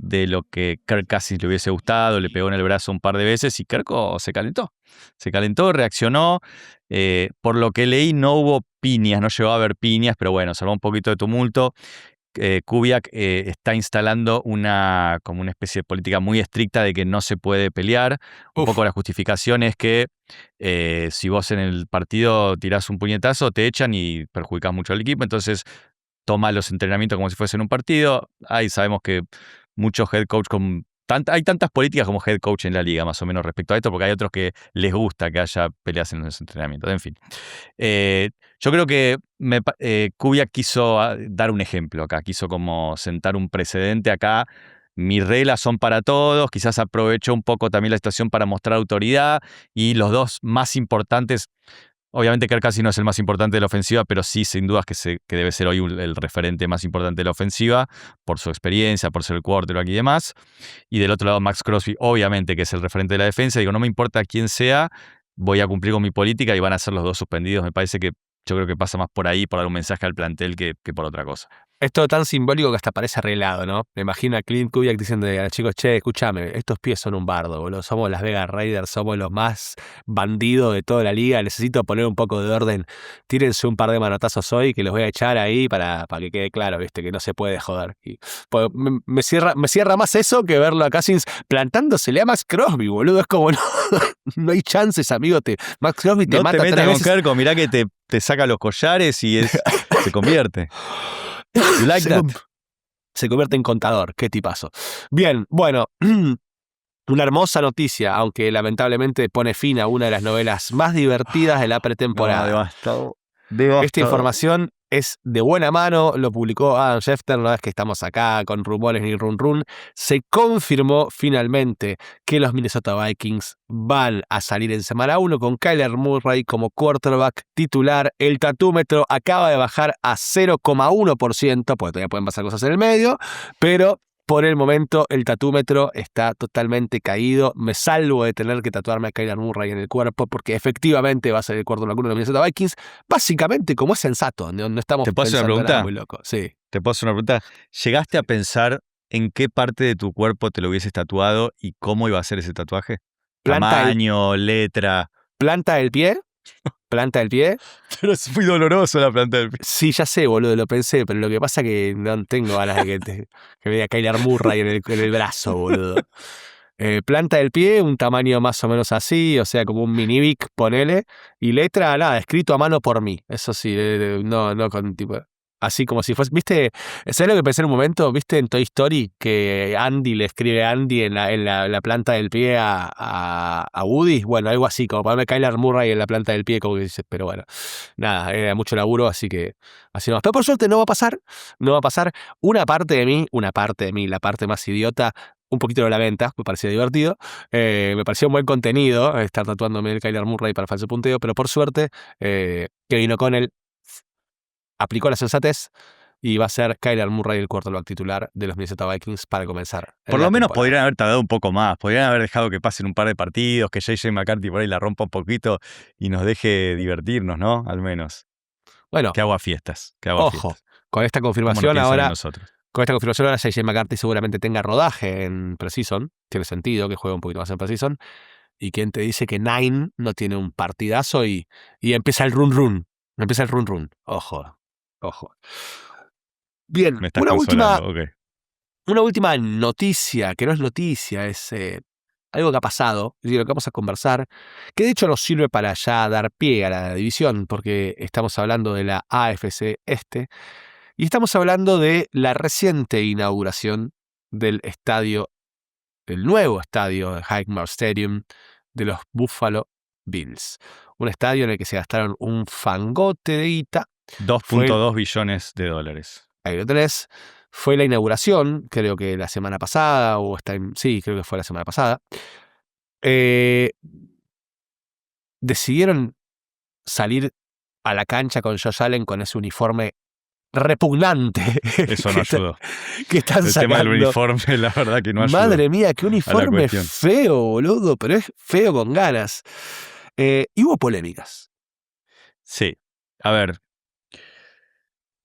[SPEAKER 2] de lo que Kirk Cousins le hubiese gustado, le pegó en el brazo un par de veces y Kirk se calentó, reaccionó. Por lo que leí no hubo piñas, no llegó a haber piñas, pero bueno, se armó un poquito de tumulto. Kubiak está instalando como una especie de política muy estricta de que no se puede pelear. Un poco la justificación es que si vos en el partido tirás un puñetazo, te echan y perjudicás mucho al equipo, entonces toma los entrenamientos como si fuesen un partido. Ahí sabemos que muchos head coach hay tantas políticas como head coach en la liga, más o menos, respecto a esto, porque hay otros que les gusta que haya peleas en los entrenamientos. En fin. Yo creo que Kubiak quiso dar un ejemplo acá, quiso como sentar un precedente acá. Mis reglas son para todos, quizás aprovechó un poco también la situación para mostrar autoridad y los dos más importantes. Obviamente Kirk Cousins no es el más importante de la ofensiva, pero sí, sin dudas que debe ser hoy el referente más importante de la ofensiva, por su experiencia, por ser el quarterback y demás. Y del otro lado, Max Crosby, obviamente que es el referente de la defensa. Digo, no me importa quién sea, voy a cumplir con mi política y van a ser los dos suspendidos. Me parece que yo creo que pasa más por ahí, por dar un mensaje al plantel que por otra cosa.
[SPEAKER 1] Es todo tan simbólico que hasta parece arreglado, ¿no? Me imagino a Clint Kubiak diciendo a los chicos, che, escúchame, estos pies son un bardo, boludo. Somos las Vegas Raiders, somos los más bandidos de toda la liga. Necesito poner un poco de orden. Tírense un par de manotazos hoy que los voy a echar ahí para que quede claro, ¿viste? Que no se puede joder. Y, pues, me cierra más eso que verlo a Cousins plantándosele a Max Crosby, boludo. Es como, no hay chances, amigo. Max Crosby te mata 3 veces. No te metas
[SPEAKER 2] con Kirk, mirá que te saca los collares y se convierte. You like that?
[SPEAKER 1] Se convierte en contador. Qué tipazo. Bien, bueno, una hermosa noticia, aunque lamentablemente pone fin a una de las novelas más divertidas de la pretemporada.
[SPEAKER 2] No, devastado.
[SPEAKER 1] Esta información es de buena mano, lo publicó Adam Schefter, no es que estamos acá con rumores ni run run. Se confirmó finalmente que los Minnesota Vikings van a salir en semana 1 con Kyler Murray como quarterback titular. El tatúmetro acaba de bajar a 0,1%, porque todavía pueden pasar cosas en el medio, pero Por el momento, el tatúmetro está totalmente caído. Me salvo de tener que tatuarme a Kyler Murray en el cuerpo, porque efectivamente va a ser el cuarto alguno de los Minnesota Vikings. Básicamente, como es sensato, no estamos
[SPEAKER 2] ¿Te puedo hacer una
[SPEAKER 1] pensando nada
[SPEAKER 2] pregunta?
[SPEAKER 1] muy loco. Sí.
[SPEAKER 2] ¿Te puedo hacer una pregunta? ¿Llegaste a pensar en qué parte de tu cuerpo te lo hubieses tatuado y cómo iba a ser ese tatuaje? Tamaño, letra.
[SPEAKER 1] Planta del pie. Planta del pie.
[SPEAKER 2] Pero es muy doloroso la planta del pie.
[SPEAKER 1] Sí, ya sé, boludo, lo pensé, pero lo que pasa es que no tengo ganas de que me diga Kyler Murray en el brazo, boludo. Planta del pie, un tamaño más o menos así, o sea, como un mini Vic, ponele. Y letra, nada, escrito a mano por mí. Eso sí, no con tipo. Así como si fuese. ¿Viste? ¿Sabes lo que pensé en un momento? ¿Viste en Toy Story que Andy le escribe a Andy en la planta del pie a Woody? Bueno, algo así, como ponerme Kyler Murray en la planta del pie, como que dices, pero bueno, nada, era mucho laburo, así que así no. Pero por suerte no va a pasar, no va a pasar. Una parte de mí, la parte más idiota, un poquito lo lamenta, me parecía divertido. Me pareció un buen contenido estar tatuándome el Kyler Murray para falso punteo, pero por suerte, Kevin O'Connell aplicó la sensatez y va a ser Kyler Murray el quarterback titular de los Minnesota Vikings para comenzar.
[SPEAKER 2] Por lo menos
[SPEAKER 1] temporada.
[SPEAKER 2] podrían haber tardado un poco más, podrían haber dejado que pasen un par de partidos, que J.J. McCarthy por ahí la rompa un poquito y nos deje divertirnos, ¿no? Al menos.
[SPEAKER 1] Bueno,
[SPEAKER 2] Que aguafiestas.
[SPEAKER 1] ojo, con esta
[SPEAKER 2] ¿Cómo lo
[SPEAKER 1] confirmación
[SPEAKER 2] piensan en
[SPEAKER 1] ahora,
[SPEAKER 2] nosotros?
[SPEAKER 1] J.J. McCarthy seguramente tenga rodaje en Precision. Tiene sentido que juegue un poquito más en Precision. ¿Y quién te dice que Nine no tiene un partidazo y empieza el run-run? Empieza el run-run. Ojo. Bien,
[SPEAKER 2] Me estás consolando, ok.
[SPEAKER 1] una última noticia, que no es noticia, es algo que ha pasado, y de lo que vamos a conversar, que de hecho nos sirve para ya dar pie a la división, porque estamos hablando de la AFC Este, y estamos hablando de la reciente inauguración del nuevo estadio de Highmark Stadium de los Buffalo Bills. Un estadio en el que se gastaron un fangote de guita.
[SPEAKER 2] 2.2 billones de dólares.
[SPEAKER 1] Ahí lo tenés. Fue la inauguración, creo que la semana pasada, sí, creo que fue la semana pasada. Decidieron salir a la cancha con Josh Allen con ese uniforme repugnante.
[SPEAKER 2] Eso no ayudó.
[SPEAKER 1] Que están
[SPEAKER 2] El
[SPEAKER 1] sacando.
[SPEAKER 2] tema del uniforme, la verdad que no ayudó.
[SPEAKER 1] Madre mía, qué uniforme feo, boludo, pero es feo con ganas. Y hubo polémicas.
[SPEAKER 2] Sí. A ver.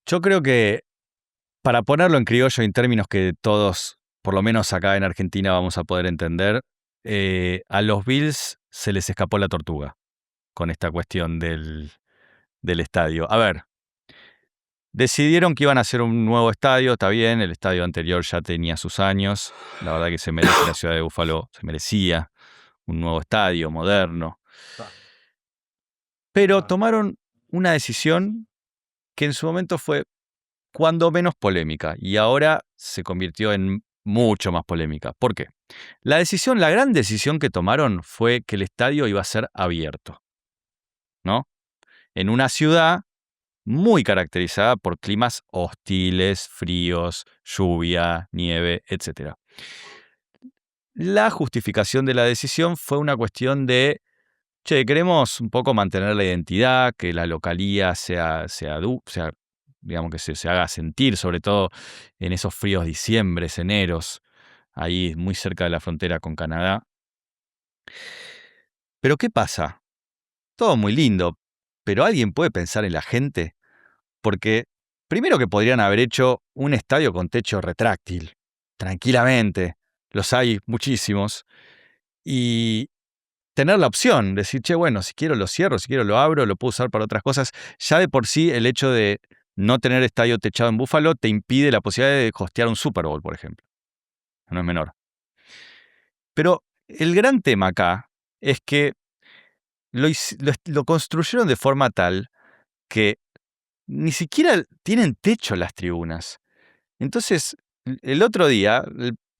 [SPEAKER 2] Yo creo que para ponerlo en criollo en términos que todos, por lo menos acá en Argentina, vamos a poder entender, a los Bills se les escapó la tortuga con esta cuestión del estadio. A ver, decidieron que iban a hacer un nuevo estadio, está bien, el estadio anterior ya tenía sus años, la verdad que se merece la ciudad de Búfalo, se merecía un nuevo estadio moderno. Pero tomaron una decisión que en su momento fue cuando menos polémica y ahora se convirtió en mucho más polémica. ¿Por qué? La gran decisión que tomaron fue que el estadio iba a ser abierto, ¿no? En una ciudad muy caracterizada por climas hostiles, fríos, lluvia, nieve, etc. La justificación de la decisión fue una cuestión de, queremos un poco mantener la identidad, que la localía digamos que se haga sentir, sobre todo en esos fríos diciembres, eneros, ahí muy cerca de la frontera con Canadá. Pero ¿qué pasa? Todo muy lindo, pero ¿alguien puede pensar en la gente? Porque primero que podrían haber hecho un estadio con techo retráctil, tranquilamente, los hay muchísimos, y tener la opción, decir, bueno, si quiero lo cierro, si quiero lo abro, lo puedo usar para otras cosas. Ya de por sí el hecho de no tener estadio techado en Búfalo te impide la posibilidad de hostear un Super Bowl, por ejemplo. No es menor. Pero el gran tema acá es que lo construyeron de forma tal que ni siquiera tienen techo las tribunas. Entonces, el otro día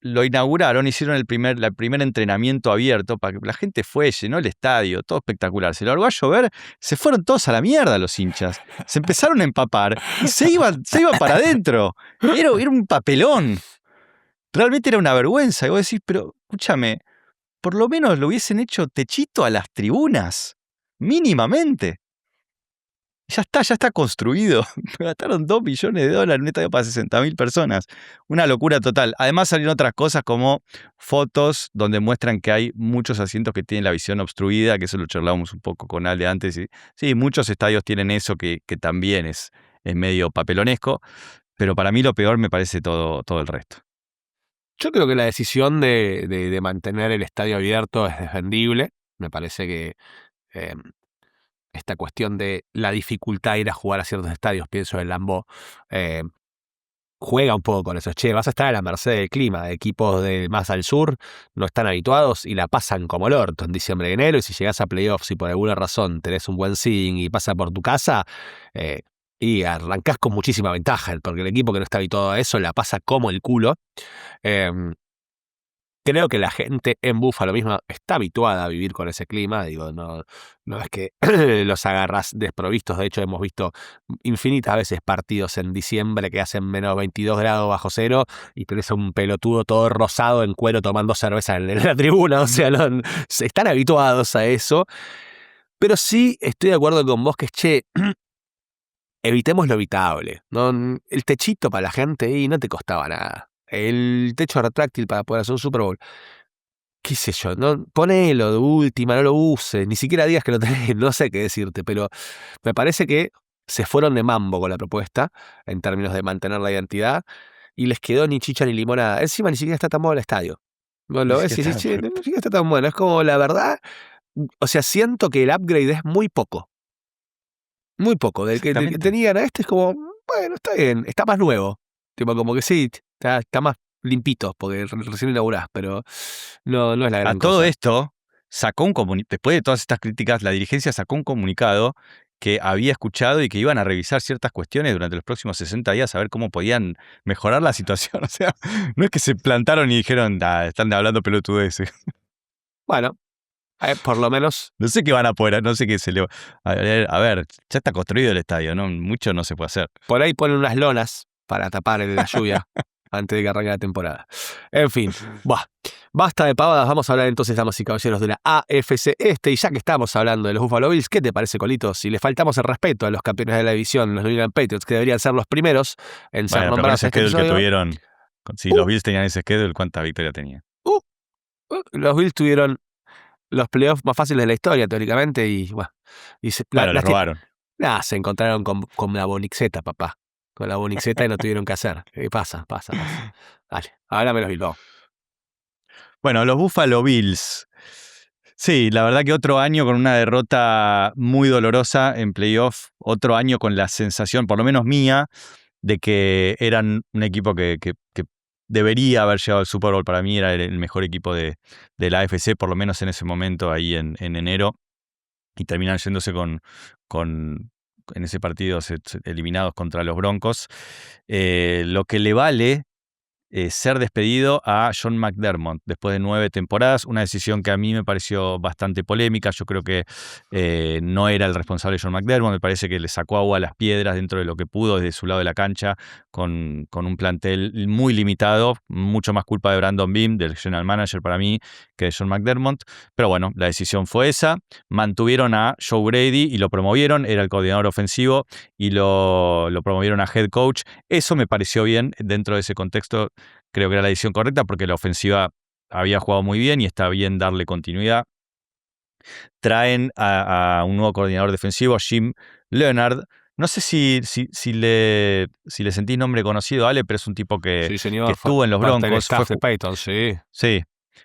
[SPEAKER 2] lo inauguraron, hicieron el primer entrenamiento abierto para que la gente fue, llenó el estadio, todo espectacular. Se largó a llover, se fueron todos a la mierda los hinchas. Se empezaron a empapar y se iban para adentro. Era un papelón. Realmente era una vergüenza. Y vos decís, pero escúchame, por lo menos lo hubiesen hecho techito a las tribunas, mínimamente. Ya está construido. Gastaron $2 millones en un estadio para 60.000 personas. Una locura total. Además salieron otras cosas como fotos donde muestran que hay muchos asientos que tienen la visión obstruida, que eso lo charlábamos un poco con Ale antes. Y, sí, muchos estadios tienen eso que también es medio papelonesco, pero para mí lo peor me parece todo el resto.
[SPEAKER 1] Yo creo que la decisión de mantener el estadio abierto es defendible. Me parece que esta cuestión de la dificultad de ir a jugar a ciertos estadios, pienso en Lambeau, juega un poco con eso. Che, vas a estar a la merced del clima. Equipos de más al sur no están habituados y la pasan como el orto en diciembre y enero. Y si llegás a playoffs y por alguna razón tenés un buen seeding y pasa por tu casa, y arrancás con muchísima ventaja, porque el equipo que no está habituado a eso la pasa como el culo. Creo que la gente en Buffalo misma está habituada a vivir con ese clima. Digo, no es que los agarras desprovistos. De hecho, hemos visto infinitas veces partidos en diciembre que hacen menos 22 grados bajo cero y tenés un pelotudo todo rosado en cuero tomando cerveza en la tribuna. O sea, están habituados a eso. Pero sí estoy de acuerdo con vos que, che, evitemos lo evitable, ¿no? El techito para la gente y no te costaba nada. El techo retráctil para poder hacer un Super Bowl. Qué sé yo, no, ponelo de última, no lo uses, ni siquiera digas que lo tenés, no sé qué decirte, pero me parece que se fueron de mambo con la propuesta en términos de mantener la identidad y les quedó ni chicha ni limonada. Encima ni siquiera está tan bueno el estadio. No
[SPEAKER 2] Ni
[SPEAKER 1] lo ves y
[SPEAKER 2] siquiera
[SPEAKER 1] decís, che,
[SPEAKER 2] está-
[SPEAKER 1] ni siquiera está tan bueno. Es como la verdad, o sea, siento que el upgrade es muy poco. Muy poco. Del que
[SPEAKER 2] Exactamente.
[SPEAKER 1] tenían a este es como, bueno, está bien, está más nuevo. Tipo, como que sí, está más limpito, porque recién inaugurás, pero no es la
[SPEAKER 2] A
[SPEAKER 1] gran
[SPEAKER 2] todo
[SPEAKER 1] cosa.
[SPEAKER 2] esto, después de todas estas críticas, la dirigencia sacó un comunicado que había escuchado y que iban a revisar ciertas cuestiones durante los próximos 60 días a ver cómo podían mejorar la situación. O sea, no es que se plantaron y dijeron, están hablando pelotudeces.
[SPEAKER 1] Bueno, por lo menos
[SPEAKER 2] No sé qué van a poder, no sé qué se le... A ver, ya está construido el estadio, ¿no? Mucho no se puede hacer.
[SPEAKER 1] por ahí ponen unas lonas para tapar la lluvia antes de que arranque la temporada. En fin, basta de pavadas. Vamos a hablar entonces, damas y caballeros, de la AFC Este. Y ya que estamos hablando de los Buffalo Bills, ¿qué te parece, Colito? Si le faltamos el respeto a los campeones de la división, los New England Patriots, que deberían ser los primeros en ser
[SPEAKER 2] Bueno, pero con
[SPEAKER 1] nombrados
[SPEAKER 2] ese
[SPEAKER 1] en este
[SPEAKER 2] schedule que
[SPEAKER 1] episodio.
[SPEAKER 2] tuvieron, si
[SPEAKER 1] Uh,
[SPEAKER 2] los Bills tenían ese schedule, ¿cuánta victoria tenían?
[SPEAKER 1] los Bills tuvieron los playoffs más fáciles de la historia, teóricamente, y bueno,
[SPEAKER 2] Bueno, le robaron.
[SPEAKER 1] se encontraron con la Bonixeta, papá. Con la Bonixeta y no tuvieron que hacer. Pasa. Dale, háblame los Bills. Vamos.
[SPEAKER 2] Bueno, los Buffalo Bills. Sí, la verdad que otro año con una derrota muy dolorosa en playoff, otro año con la sensación, por lo menos mía, de que eran un equipo que debería haber llegado al Super Bowl. Para mí era el mejor equipo de la AFC, por lo menos en ese momento, ahí en enero, y terminan yéndose en ese partido eliminados contra los Broncos. Lo que le vale ser despedido a Sean McDermott después de 9 temporadas, una decisión que a mí me pareció bastante polémica. Yo creo que no era el responsable Sean McDermott, me parece que le sacó agua a las piedras dentro de lo que pudo desde su lado de la cancha, con un plantel muy limitado, mucho más culpa de Brandon Beam, del general manager para mí, que de Sean McDermott, pero bueno, la decisión fue esa. Mantuvieron a Joe Brady y lo promovieron, era el coordinador ofensivo y lo promovieron a head coach. Eso me pareció bien dentro de ese contexto. Creo que era la decisión correcta porque la ofensiva había jugado muy bien y está bien darle continuidad. Traen a un nuevo coordinador defensivo, Jim Leonhard. No sé si le sentí nombre conocido, Ale, pero es un tipo que
[SPEAKER 1] Sí, señor, fue
[SPEAKER 2] estuvo en los
[SPEAKER 1] parte del
[SPEAKER 2] Broncos.
[SPEAKER 1] staff de Peyton, sí.
[SPEAKER 2] Sí,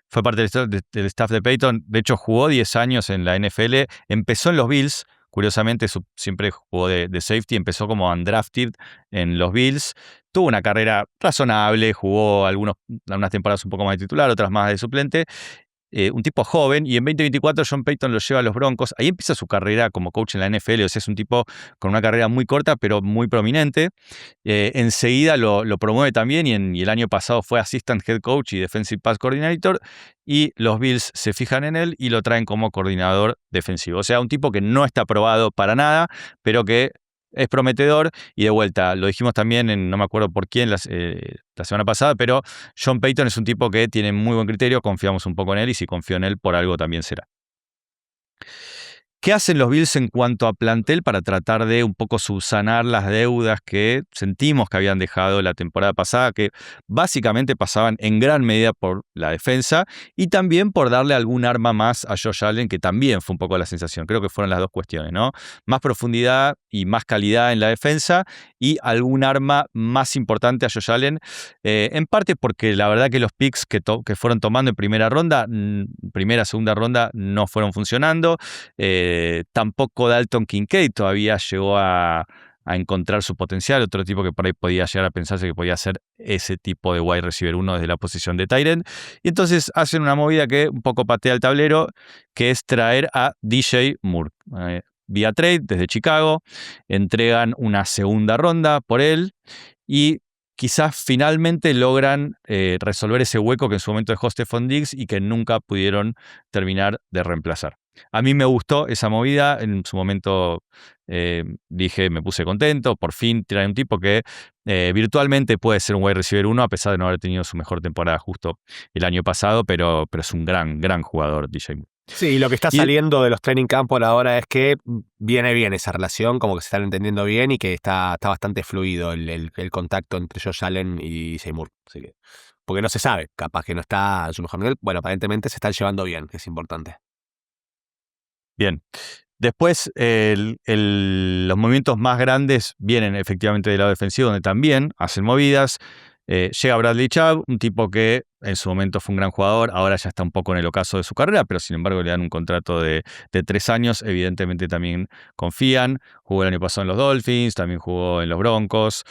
[SPEAKER 2] fue parte del staff de Peyton. De hecho, jugó 10 años en la NFL. Empezó en los Bills. Curiosamente, siempre jugó de safety. Empezó como undrafted en los Bills. Tuvo una carrera razonable. Jugó algunas temporadas un poco más de titular, otras más de suplente. Un tipo joven, y en 2024 John Payton lo lleva a los Broncos. Ahí empieza su carrera como coach en la NFL. O sea, es un tipo con una carrera muy corta, pero muy prominente. Enseguida lo promueve también, y el año pasado fue Assistant Head Coach y Defensive Pass Coordinator, y los Bills se fijan en él y lo traen como coordinador defensivo. O sea, un tipo que no está aprobado para nada, pero que es prometedor. Y de vuelta, lo dijimos también, no me acuerdo por quién la semana pasada, pero Sean Payton es un tipo que tiene muy buen criterio, confiamos un poco en él, y si confío en él, por algo también será. ¿Qué hacen los Bills en cuanto a plantel para tratar de un poco subsanar las deudas que sentimos que habían dejado la temporada pasada, que básicamente pasaban en gran medida por la defensa y también por darle algún arma más a Josh Allen, que también fue un poco la sensación? Creo que fueron las dos cuestiones, ¿no? Más profundidad y más calidad en la defensa y algún arma más importante a Josh Allen, en parte porque la verdad que los picks que fueron tomando en primera ronda, segunda ronda, no fueron funcionando. Tampoco Dalton Kincaid todavía llegó a encontrar su potencial, otro tipo que por ahí podía llegar a pensarse que podía ser ese tipo de wide receiver 1 desde la posición de tight end. Y entonces hacen una movida que un poco patea el tablero, que es traer a DJ Moore. Vía trade desde Chicago, entregan una segunda ronda por él y quizás finalmente logran resolver ese hueco que en su momento dejó Stephon Diggs y que nunca pudieron terminar de reemplazar. A mí me gustó esa movida, en su momento dije, me puse contento, por fin trae un tipo que virtualmente puede ser un wide receiver 1 a pesar de no haber tenido su mejor temporada justo el año pasado, pero es un gran jugador, DJ Moore.
[SPEAKER 1] Sí, lo que está saliendo de los training camp por ahora es que viene bien esa relación, como que se están entendiendo bien y que está bastante fluido el contacto entre Josh Allen y Seymour. Así que, porque no se sabe, capaz que no está en su mejor nivel. Bueno, aparentemente se están llevando bien, que es importante.
[SPEAKER 2] Bien. Después, los movimientos más grandes vienen efectivamente del lado defensivo, donde también hacen movidas. Llega Bradley Chubb, un tipo que en su momento fue un gran jugador, ahora ya está un poco en el ocaso de su carrera, pero sin embargo le dan un contrato de 3 años, evidentemente también confían. Jugó el año pasado en los Dolphins, también jugó en los Broncos.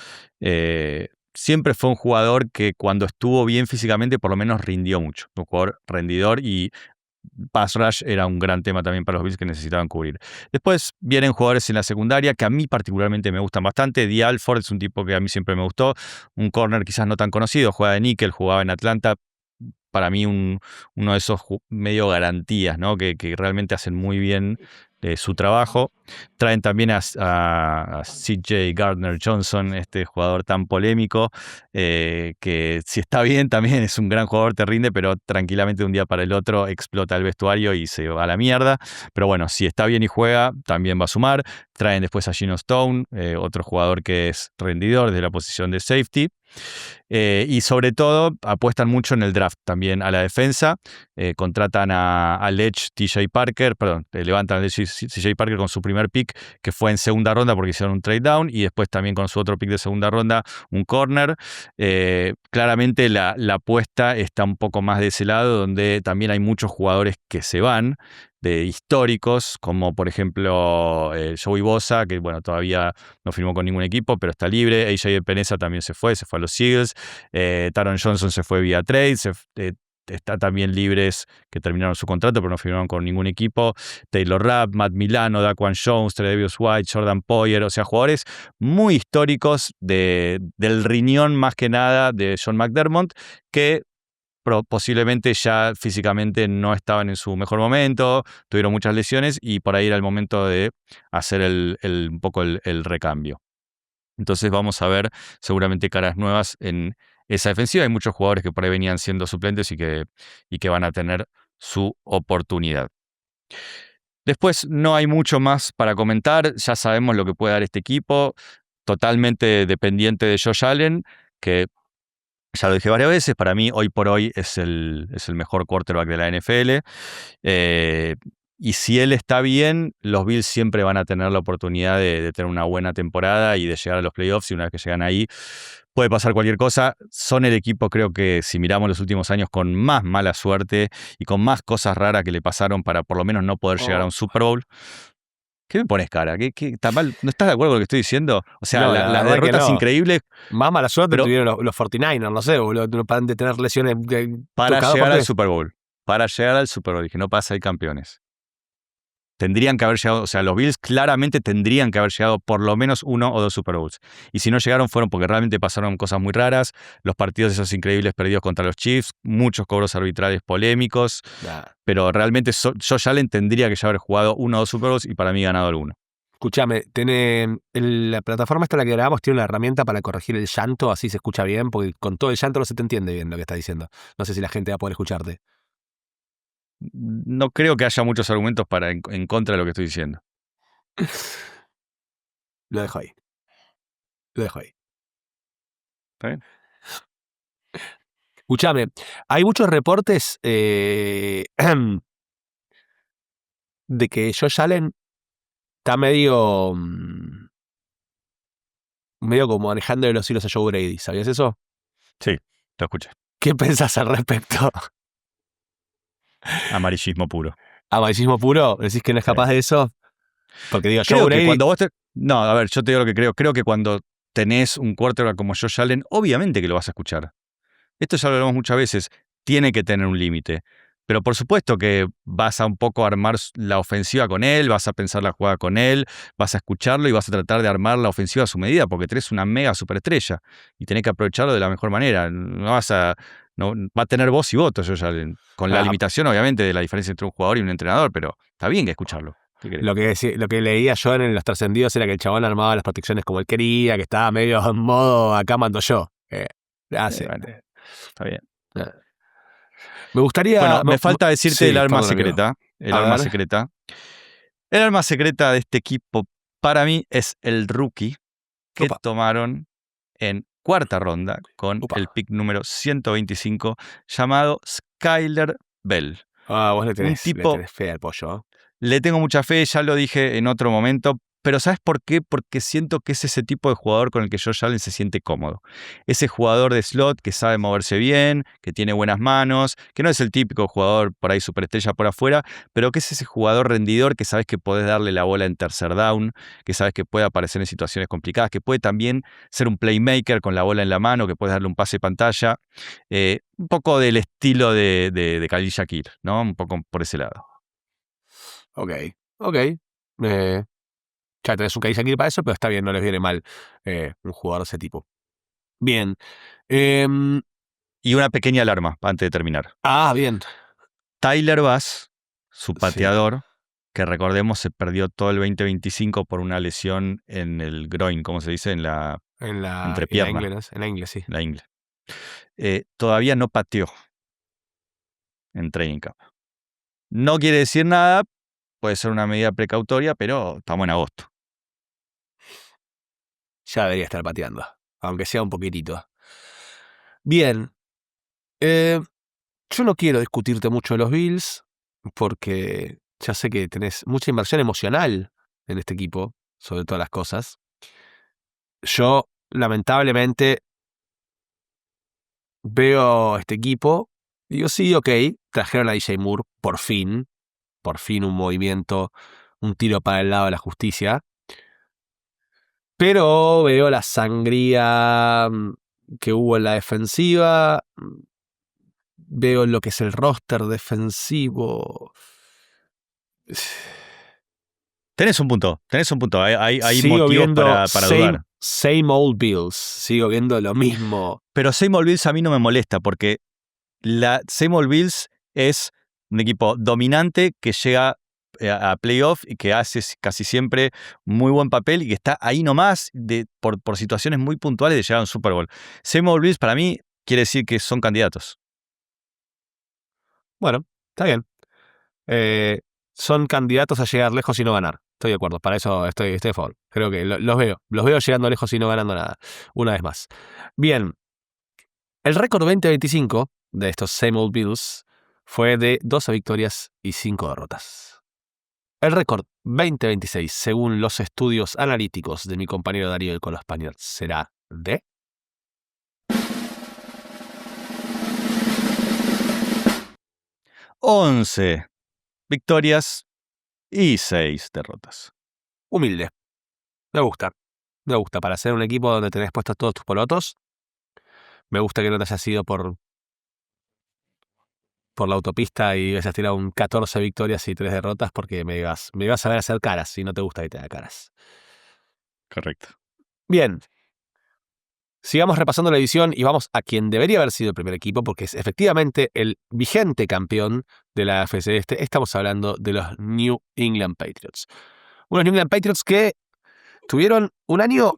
[SPEAKER 2] Siempre fue un jugador que cuando estuvo bien físicamente por lo menos rindió mucho, un jugador rendidor y pass rush era un gran tema también para los Bills que necesitaban cubrir. Después vienen jugadores en la secundaria que a mí particularmente me gustan bastante. Dee Alford es un tipo que a mí siempre me gustó. Un corner quizás no tan conocido, juega de níquel, jugaba en Atlanta. Para mí uno de esos medio garantías, ¿no? Que realmente hacen muy bien su trabajo. Traen también a CJ Gardner-Johnson, este jugador tan polémico, que si está bien también es un gran jugador, te rinde, pero tranquilamente de un día para el otro explota el vestuario y se va a la mierda. Pero bueno, si está bien y juega, también va a sumar. Traen después a Geno Stone, otro jugador que es rendidor desde la posición de safety. Y sobre todo apuestan mucho en el draft también a la defensa. Contratan al Edge TJ Parker, levantan al Edge TJ Parker con su primer pick, que fue en segunda ronda porque hicieron un trade down, y después también con su otro pick de segunda ronda, un corner. Claramente la apuesta está un poco más de ese lado, donde también hay muchos jugadores que se van, de históricos, como por ejemplo Joey Bosa, que bueno, todavía no firmó con ningún equipo, pero está libre. AJ Epenesa también se fue a los Eagles. Taron Johnson se fue vía trade. Está también libres que terminaron su contrato, pero no firmaron con ningún equipo. Taylor Rapp, Matt Milano, Daquan Jones, Tre'Davious White, Jordan Poyer, o sea, jugadores muy históricos del riñón más que nada de Sean McDermott, que posiblemente ya físicamente no estaban en su mejor momento, tuvieron muchas lesiones y por ahí era el momento de hacer un poco el recambio. Entonces vamos a ver seguramente caras nuevas en esa defensiva. Hay muchos jugadores que por ahí venían siendo suplentes y que van a tener su oportunidad. Después no hay mucho más para comentar, ya sabemos lo que puede dar este equipo, totalmente dependiente de Josh Allen, que ya lo dije varias veces, para mí hoy por hoy es el mejor quarterback de la NFL. Y si él está bien, los Bills siempre van a tener la oportunidad de tener una buena temporada y de llegar a los playoffs. Y una vez que llegan ahí, puede pasar cualquier cosa. Son el equipo, creo que si miramos los últimos años, con más mala suerte y con más cosas raras que le pasaron para por lo menos no poder llegar a un Super Bowl. ¿Qué me pones cara? ¿Qué está mal? ¿No estás de acuerdo con lo que estoy diciendo? O sea,
[SPEAKER 1] No,
[SPEAKER 2] las derrotas increíbles.
[SPEAKER 1] Más mala suerte tuvieron los 49ers, no sé, boludo. No paran de tener lesiones.
[SPEAKER 2] Para llegar al Super Bowl. Para llegar al Super Bowl. Y que no pasa, hay campeones. Tendrían que haber llegado, o sea, los Bills claramente tendrían que haber llegado por lo menos 1 o 2 Super Bowls. Y si no llegaron fueron porque realmente pasaron cosas muy raras, los partidos esos increíbles perdidos contra los Chiefs, muchos cobros arbitrales polémicos, pero realmente Josh Allen tendría que ya haber jugado 1 o 2 Super Bowls y para mí ganado alguno.
[SPEAKER 1] Escúchame, la plataforma esta en la que grabamos tiene una herramienta para corregir el llanto, así se escucha bien, porque con todo el llanto no se te entiende bien lo que estás diciendo. No sé si la gente va a poder escucharte.
[SPEAKER 2] no creo que haya muchos argumentos en contra de lo que estoy diciendo.
[SPEAKER 1] Lo dejo ahí. Lo dejo ahí.
[SPEAKER 2] ¿Está bien?
[SPEAKER 1] Escuchame, hay muchos reportes de que Josh Allen está medio como manejando los hilos a Joe Brady. ¿Sabías eso?
[SPEAKER 2] Sí, lo escuché.
[SPEAKER 1] ¿Qué pensás al respecto?
[SPEAKER 2] Amarillismo puro.
[SPEAKER 1] ¿Amarillismo puro? ¿Decís que no es
[SPEAKER 2] Sí.
[SPEAKER 1] capaz de eso? Porque digo, Joe
[SPEAKER 2] Creo que
[SPEAKER 1] Brady...
[SPEAKER 2] cuando vos No, a ver, yo te digo lo que creo. Creo que cuando tenés un quarterback como Josh Allen, obviamente que lo vas a escuchar. Esto ya lo hablamos muchas veces. Tiene que tener un límite. Pero por supuesto que vas a un poco armar la ofensiva con él, vas a pensar la jugada con él, vas a escucharlo y vas a tratar de armar la ofensiva a su medida, porque tenés una mega superestrella y tenés que aprovecharlo de la mejor manera. No, va a tener voz y voto, Josh Allen, con la limitación, obviamente, de la diferencia entre un jugador y un entrenador, pero está bien que escucharlo.
[SPEAKER 1] Lo que leía yo en los trascendidos era que el chabón armaba las protecciones como él quería, que estaba medio en modo acá mando yo.
[SPEAKER 2] Bueno, está bien.
[SPEAKER 1] Me gustaría...
[SPEAKER 2] Bueno, me falta decirte
[SPEAKER 1] sí,
[SPEAKER 2] el arma
[SPEAKER 1] perdón, amigo.
[SPEAKER 2] secreta. El
[SPEAKER 1] A
[SPEAKER 2] arma
[SPEAKER 1] ver.
[SPEAKER 2] secreta. El arma secreta de este equipo, para mí, es el rookie que
[SPEAKER 1] Opa.
[SPEAKER 2] tomaron en cuarta ronda con
[SPEAKER 1] Opa.
[SPEAKER 2] el pick número 125, llamado Skyler Bell.
[SPEAKER 1] Vos le
[SPEAKER 2] Un
[SPEAKER 1] tenés
[SPEAKER 2] tipo,
[SPEAKER 1] fe al pollo.
[SPEAKER 2] le tengo mucha fe, ya lo dije en otro momento, pero ¿sabes por qué? Porque siento que es ese tipo de jugador con el que Josh Allen se siente cómodo. Ese jugador de slot que sabe moverse bien, que tiene buenas manos, que no es el típico jugador por ahí superestrella por afuera, pero que es ese jugador rendidor que sabes que podés darle la bola en tercer down, que sabes que puede aparecer en situaciones complicadas, que puede también ser un playmaker con la bola en la mano, que puedes darle un pase de pantalla. Un poco del estilo de Khalil Shakir, ¿no? Un poco por ese lado.
[SPEAKER 1] Ok. Ya tenés un Kaiser para eso, pero está bien, no les viene mal un jugador de ese tipo. Bien.
[SPEAKER 2] Y una pequeña alarma antes de terminar.
[SPEAKER 1] Bien.
[SPEAKER 2] Tyler Bass, su
[SPEAKER 1] Sí.
[SPEAKER 2] pateador, que recordemos se perdió todo el 2025 por una lesión en el groin, ¿cómo se dice? En la entrepierna.
[SPEAKER 1] En la ingle, sí.
[SPEAKER 2] La ingle. Todavía no pateó en training camp. No quiere decir nada, puede ser una medida precautoria, pero estamos en agosto.
[SPEAKER 1] Ya debería estar pateando, aunque sea un poquitito. Bien. Yo no quiero discutirte mucho de los Bills, porque ya sé que tenés mucha inversión emocional en este equipo, sobre todas las cosas. Yo, lamentablemente, veo este equipo y digo, sí, ok, trajeron a DJ Moore, por fin un movimiento, un tiro para el lado de la justicia, pero veo la sangría que hubo en la defensiva, veo lo que es el roster defensivo.
[SPEAKER 2] Tenés un punto. Hay
[SPEAKER 1] Sigo
[SPEAKER 2] motivos
[SPEAKER 1] viendo
[SPEAKER 2] para dudar.
[SPEAKER 1] same old Bills, sigo viendo lo mismo.
[SPEAKER 2] Pero Same Old Bills a mí no me molesta porque la Same Old Bills es un equipo dominante que llega a playoff y que hace casi siempre muy buen papel y que está ahí nomás por situaciones muy puntuales de llegar a un Super Bowl. Same Old Bills para mí quiere decir que son candidatos.
[SPEAKER 1] Bueno, está bien. Son candidatos a llegar lejos y no ganar. Estoy de acuerdo, para eso estoy a favor. Creo que los veo llegando lejos y no ganando nada, una vez más. Bien, el récord 2025 de estos Same Old Bills fue de 12 victorias y 5 derrotas. El récord 2026, según los estudios analíticos de mi compañero Darío del Colo Español, será de
[SPEAKER 2] 11 victorias y 6 derrotas.
[SPEAKER 1] humilde. Me gusta. Para ser un equipo donde tenés puestos todos tus polotos, me gusta que no te hayas ido por la autopista y hayas tirado un 14 victorias y 3 derrotas porque me ibas a ver hacer caras y no te gusta que te haga caras.
[SPEAKER 2] Correcto.
[SPEAKER 1] Bien. Sigamos repasando la edición y vamos a quien debería haber sido el primer equipo porque es efectivamente el vigente campeón de la AFC Este. Estamos hablando de los New England Patriots. Unos New England Patriots que tuvieron un año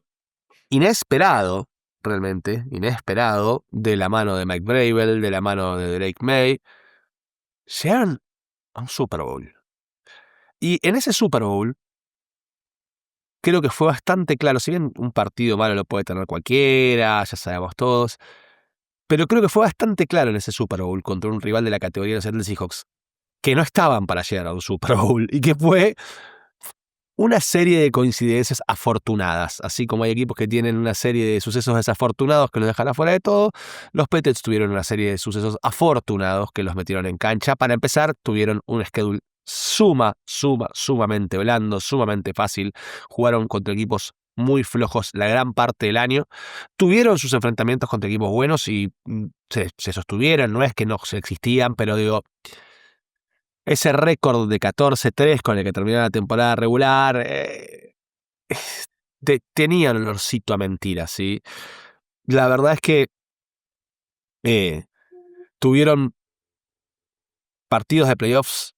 [SPEAKER 1] inesperado, realmente inesperado, de la mano de Mike Vrabel, de la mano de Drake May. Llegaron a un Super Bowl. Y en ese Super Bowl, creo que fue bastante claro, si bien un partido malo lo puede tener cualquiera, ya sabemos todos, pero creo que fue bastante claro en ese Super Bowl contra un rival de la categoría de los Seattle Seahawks, que no estaban para llegar a un Super Bowl y que fue una serie de coincidencias afortunadas. Así como hay equipos que tienen una serie de sucesos desafortunados que los dejan afuera de todo, los Patriots tuvieron una serie de sucesos afortunados que los metieron en cancha. Para empezar, tuvieron un schedule sumamente blando, sumamente fácil. Jugaron contra equipos muy flojos la gran parte del año. Tuvieron sus enfrentamientos contra equipos buenos y se sostuvieron. No es que no existían, pero digo, ese récord de 14-3 con el que terminó la temporada regular tenía un olorcito a mentira, ¿sí? La verdad es que tuvieron partidos de playoffs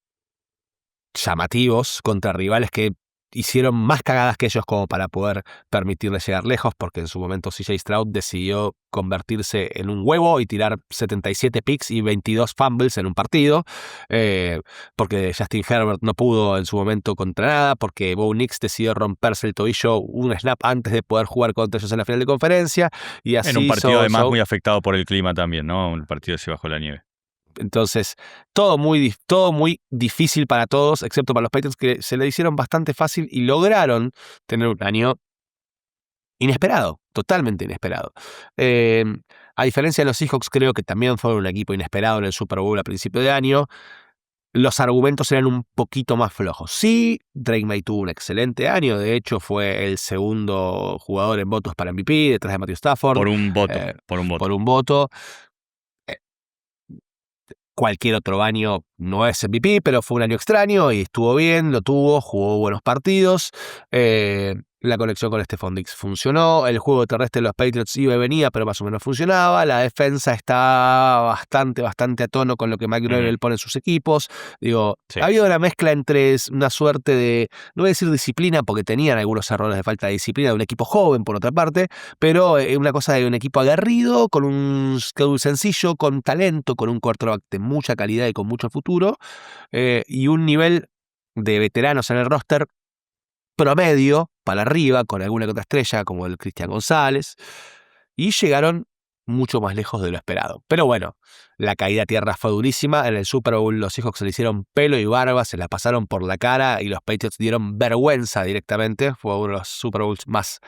[SPEAKER 1] llamativos contra rivales que hicieron más cagadas que ellos como para poder permitirles llegar lejos, porque en su momento CJ Stroud decidió convertirse en un huevo y tirar 77 picks y 22 fumbles en un partido, porque Justin Herbert no pudo en su momento contra nada, porque Bo Nix decidió romperse el tobillo un snap antes de poder jugar contra ellos en la final de conferencia, y así
[SPEAKER 2] En un partido además muy afectado por el clima también, ¿no? Un partido así bajo la nieve.
[SPEAKER 1] Entonces, todo muy difícil para todos, excepto para los Patriots, que se le hicieron bastante fácil y lograron tener un año inesperado, totalmente inesperado. A diferencia de los Seahawks, creo que también fueron un equipo inesperado en el Super Bowl a principio de año. Los argumentos eran un poquito más flojos. Sí, Drake May tuvo un excelente año. De hecho, fue el segundo jugador en votos para MVP, detrás de Matthew Stafford.
[SPEAKER 2] Por un voto.
[SPEAKER 1] Por un voto. Cualquier otro año no es MVP, pero fue un año extraño y estuvo bien, lo tuvo, jugó buenos partidos. La conexión con Stephon Diggs funcionó. El juego terrestre de los Patriots iba y venía, pero más o menos funcionaba. La defensa está bastante a tono con lo que Mike Vrabel pone en sus equipos. Digo,
[SPEAKER 2] Sí.
[SPEAKER 1] ha habido una mezcla entre una suerte de, no voy a decir disciplina, porque tenían algunos errores de falta de disciplina de un equipo joven, por otra parte, pero una cosa de un equipo aguerrido, con un schedule sencillo, con talento, con un quarterback de mucha calidad y con mucho futuro, y un nivel de veteranos en el roster promedio para arriba, con alguna que otra estrella como el Cristian González, y llegaron mucho más lejos de lo esperado. Pero bueno, la caída a tierra fue durísima. En el Super Bowl los Seahawks se le hicieron pelo y barba, se la pasaron por la cara y los Patriots dieron vergüenza directamente. Fue uno de los Super Bowls más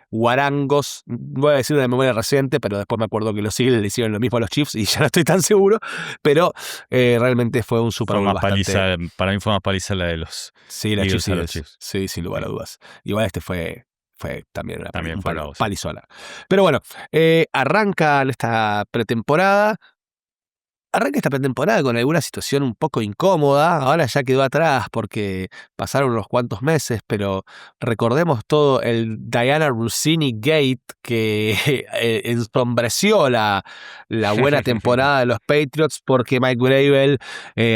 [SPEAKER 1] guarangos, voy a decir de memoria reciente, pero después me acuerdo que los Eagles le hicieron lo mismo a los Chiefs y ya no estoy tan seguro, pero realmente fue un Super Bowl bastante...
[SPEAKER 2] Para mí fue más paliza la de los
[SPEAKER 1] Chiefs. Sí, sin lugar a dudas. Igual este fue también una palizona. Pero bueno, arranca esta pretemporada con alguna situación un poco incómoda. Ahora ya quedó atrás porque pasaron unos cuantos meses, pero recordemos todo el Diana Russini Gate que ensombreció la buena temporada de los Patriots, porque Mike Vrabel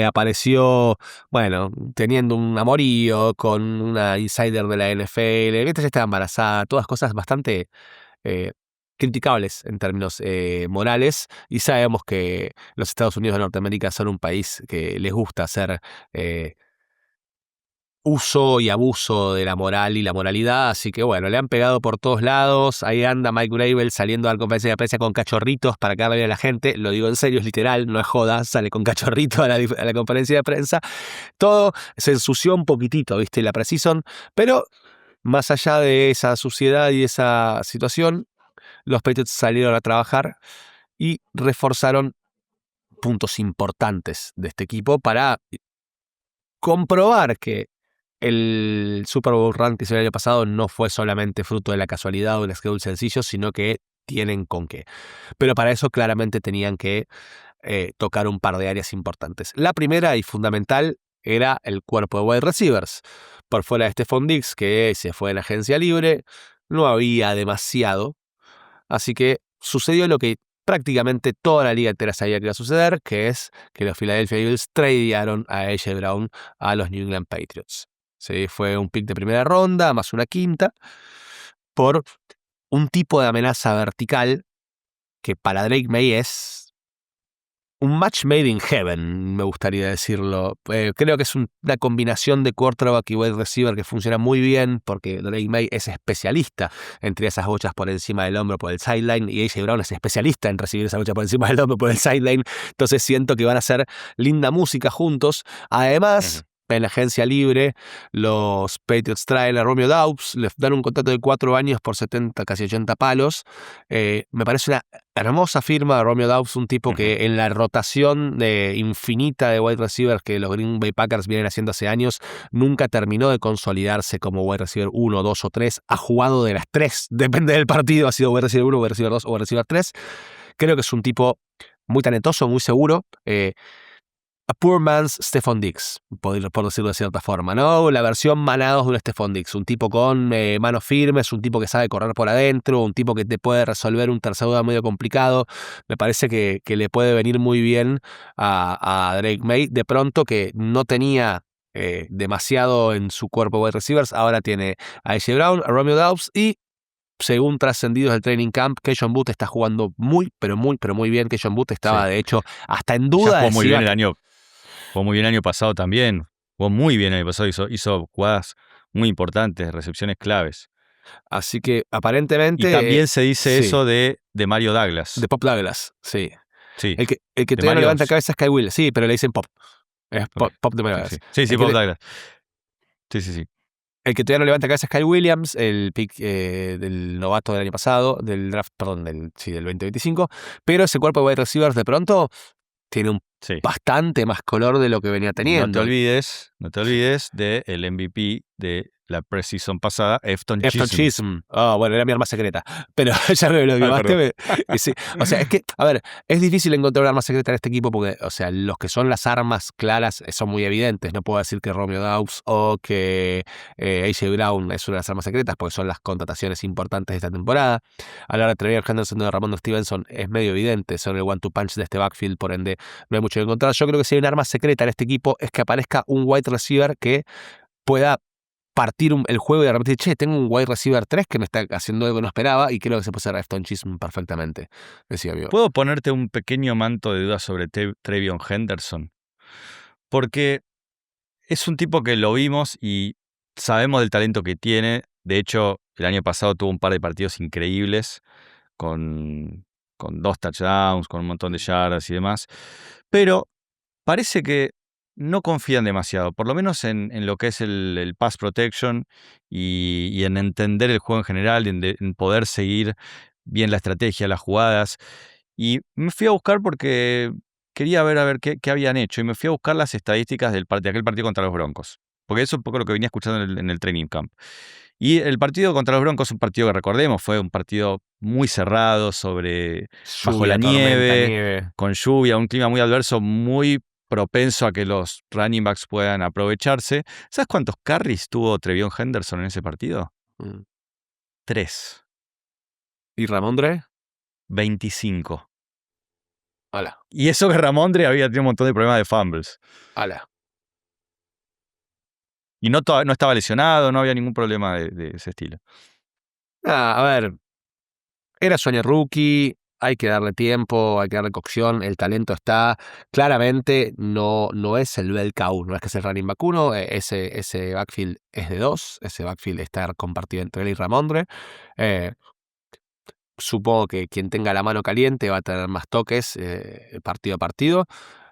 [SPEAKER 1] apareció, bueno, teniendo un amorío con una insider de la NFL, mientras ya estaba embarazada, todas cosas bastante... criticables en términos morales, y sabemos que los Estados Unidos de Norteamérica son un país que les gusta hacer uso y abuso de la moral y la moralidad, así que bueno, le han pegado por todos lados. Ahí anda Mike Vrabel saliendo a la conferencia de prensa con cachorritos para que bien a la gente, lo digo en serio, es literal, no es joda, sale con cachorritos a la conferencia de prensa. Todo se ensució un poquitito, ¿viste? La Precision, pero más allá de esa suciedad y esa situación, los Patriots salieron a trabajar y reforzaron puntos importantes de este equipo para comprobar que el Super Bowl run que hizo el año pasado no fue solamente fruto de la casualidad o del schedule sencillo, sino que tienen con qué. Pero para eso claramente tenían que tocar un par de áreas importantes. La primera y fundamental era el cuerpo de wide receivers. Por fuera de Stephon Diggs, que se fue en agencia libre, no había demasiado. Así que sucedió lo que prácticamente toda la liga entera sabía que iba a suceder, que es que los Philadelphia Eagles tradearon a A.J. Brown a los New England Patriots. ¿Sí? Fue un pick de primera ronda, más una quinta, por un tipo de amenaza vertical que para Drake May es un match made in heaven, me gustaría decirlo. Creo que es una combinación de quarterback y wide receiver que funciona muy bien porque Drake May es especialista en tirar esas bochas por encima del hombro por el sideline y AJ Brown es especialista en recibir esa bocha por encima del hombro por el sideline. Entonces siento que van a hacer linda música juntos. Además, en la agencia libre, los Patriots traen a Romeo Doubs, les dan un contrato de 4 años por 70, casi 80 palos. Me parece una hermosa firma. Romeo Doubs, un tipo que en la rotación infinita de wide receivers que los Green Bay Packers vienen haciendo hace años, nunca terminó de consolidarse como wide receiver 1, 2 o 3. Ha jugado de las 3, depende del partido, ha sido wide receiver 1, wide receiver 2 o wide receiver 3. Creo que es un tipo muy talentoso, muy seguro. A poor man's Stephon Diggs, por decirlo de cierta forma, ¿no? La versión manados de un Stephon Diggs, un tipo con manos firmes, un tipo que sabe correr por adentro, un tipo que te puede resolver un tercer down medio complicado. Me parece que le puede venir muy bien a Drake May. De pronto que no tenía demasiado en su cuerpo wide receivers, ahora tiene a AJ Brown, a Romeo Doubs y, según trascendidos del training camp, Kayshon Boutte está jugando muy, pero muy bien. Kayshon Boutte estaba, de hecho, hasta en duda.
[SPEAKER 2] Ya jugó muy bien Jugó muy bien el año pasado también. Jugó muy bien el año pasado. Hizo jugadas muy importantes, recepciones claves.
[SPEAKER 1] Así que aparentemente.
[SPEAKER 2] Y también se dice eso de Mario Douglas.
[SPEAKER 1] De Pop Douglas, sí.
[SPEAKER 2] Sí.
[SPEAKER 1] El que todavía no levanta cabeza es Kyle Williams. Sí, pero le dicen Pop. Es Pop de Mario Douglas.
[SPEAKER 2] Sí, Pop Douglas. Sí.
[SPEAKER 1] El que todavía no levanta cabeza es Kyle Williams, el pick del novato del año pasado, del draft, perdón, del 2025. Pero ese cuerpo de wide receivers de pronto tiene bastante más color de lo que venía teniendo.
[SPEAKER 2] No te olvides del MVP de la preseason pasada, Efton
[SPEAKER 1] Chisholm. Bueno, era mi arma secreta. Pero ya me lo quemaste. Sí. O sea, es que, a ver, es difícil encontrar una arma secreta en este equipo porque, o sea, los que son las armas claras son muy evidentes. No puedo decir que Romeo Doubs o que AJ Brown es una de las armas secretas porque son las contrataciones importantes de esta temporada. A la hora de traer Henderson y Ramondre Stevenson es medio evidente. Son el one-two punch de este backfield, por ende no hay mucho que encontrar. Yo creo que si hay un arma secreta en este equipo es que aparezca un wide receiver que pueda partir el juego y de repente, tengo un wide receiver 3 que me está haciendo algo que no esperaba y creo que se puede hacer a Efton Chisholm perfectamente, decía amigo.
[SPEAKER 2] ¿Puedo ponerte un pequeño manto de duda sobre TreVeyon Henderson? Porque es un tipo que lo vimos y sabemos del talento que tiene. De hecho, el año pasado tuvo un par de partidos increíbles con 2 touchdowns, con un montón de yardas y demás. Pero parece que no confían demasiado, por lo menos en lo que es el pass protection y en entender el juego en general, en poder seguir bien la estrategia, las jugadas. Y me fui a buscar porque quería ver a ver qué habían hecho y me fui a buscar las estadísticas de aquel partido contra los Broncos, porque eso es un poco lo que venía escuchando en el training camp. Y el partido contra los Broncos, un partido que recordemos, fue un partido muy cerrado, bajo la nieve, con lluvia, un clima muy adverso, muy propenso a que los running backs puedan aprovecharse. ¿Sabes cuántos carries tuvo TreVeyon Henderson en ese partido? 3.
[SPEAKER 1] ¿Y Ramondre?
[SPEAKER 2] 25.
[SPEAKER 1] Ala.
[SPEAKER 2] Y eso que Ramondre había tenido un montón de problemas de fumbles.
[SPEAKER 1] Ala.
[SPEAKER 2] Y no estaba lesionado, no había ningún problema de ese estilo.
[SPEAKER 1] A ver, era sueño rookie, hay que darle tiempo, hay que darle cocción, el talento está. Claramente no es el bell cow, no es que es el running back 1, ese backfield es de 2, ese backfield está compartido entre él y Ramondre. Supongo que quien tenga la mano caliente va a tener más toques partido a partido.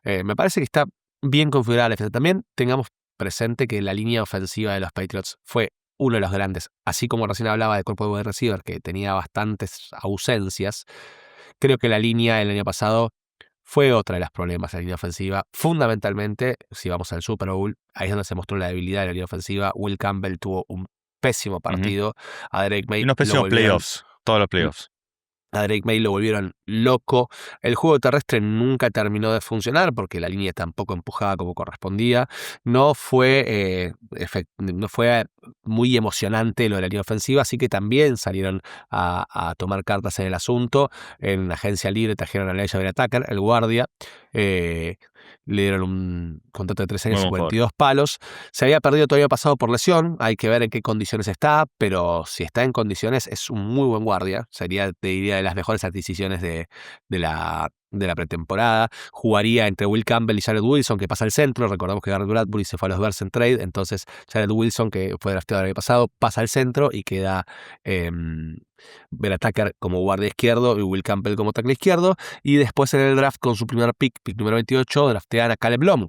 [SPEAKER 1] Me parece que está bien configurada la defensa. También tengamos presente que la línea ofensiva de los Patriots fue uno de los grandes. Así como recién hablaba del cuerpo de wide receiver, que tenía bastantes ausencias, creo que la línea del año pasado fue otra de los problemas de la línea ofensiva. Fundamentalmente, si vamos al Super Bowl, ahí es donde se mostró la debilidad de la línea ofensiva. Will Campbell tuvo un pésimo partido. A Drake May
[SPEAKER 2] unos pésimos playoffs, todos los playoffs.
[SPEAKER 1] A Drake May lo volvieron loco. El juego terrestre nunca terminó de funcionar porque la línea tampoco empujaba como correspondía. No fue muy emocionante lo de la línea ofensiva, así que también salieron a tomar cartas en el asunto. En la agencia libre trajeron a Elijah Vera Tucker, el guardia. Le dieron un contrato de 3 años, 52 palos. Se había perdido todo el año pasado por lesión. Hay que ver en qué condiciones está, pero si está en condiciones es un muy buen guardia. Sería, te diría, de las mejores adquisiciones de la de la pretemporada. Jugaría entre Will Campbell y Jared Wilson, que pasa al centro. Recordamos que Garrett Bradbury se fue a los Bears en trade, entonces Jared Wilson, que fue drafteado el año pasado, pasa al centro y queda Vera Tucker como guardia izquierdo y Will Campbell como tackle izquierdo. Y después en el draft, con su primer pick número 28, draftean a Caleb Long,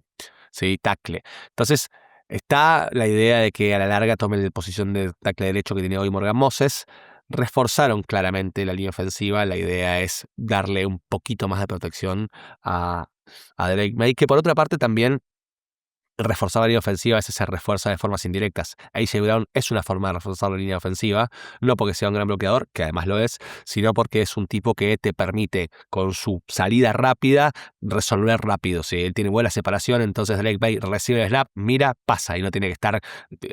[SPEAKER 1] ¿sí? Tackle. Entonces está la idea de que a la larga tome la posición de tackle derecho que tiene hoy Morgan Moses. Reforzaron claramente la línea ofensiva. La idea es darle un poquito más de protección a Drake May, que por otra parte también reforzar la línea ofensiva a veces se refuerza de formas indirectas. A.J. Brown es una forma de reforzar la línea ofensiva, no porque sea un gran bloqueador, que además lo es, sino porque es un tipo que te permite, con su salida rápida, resolver rápido. Si él tiene buena separación, entonces Drake May recibe el snap, mira, pasa y no tiene que estar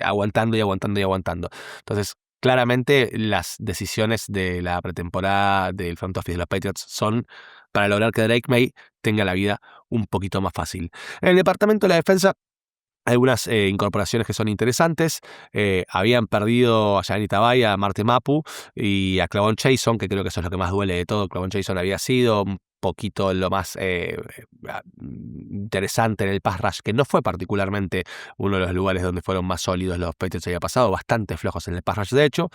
[SPEAKER 1] aguantando y aguantando y aguantando. Entonces, claramente las decisiones de la pretemporada del front office de los Patriots son para lograr que Drake May tenga la vida un poquito más fácil. En el departamento de la defensa, algunas incorporaciones que son interesantes. Habían perdido a Gianni Tabay, a Marte Mapu y a Clavon Chason, que creo que eso es lo que más duele de todo. Clavon Chason había sido un poquito lo más interesante en el pass rush, que no fue particularmente uno de los lugares donde fueron más sólidos los Patriots el año pasado, bastante flojos en el pass rush de hecho.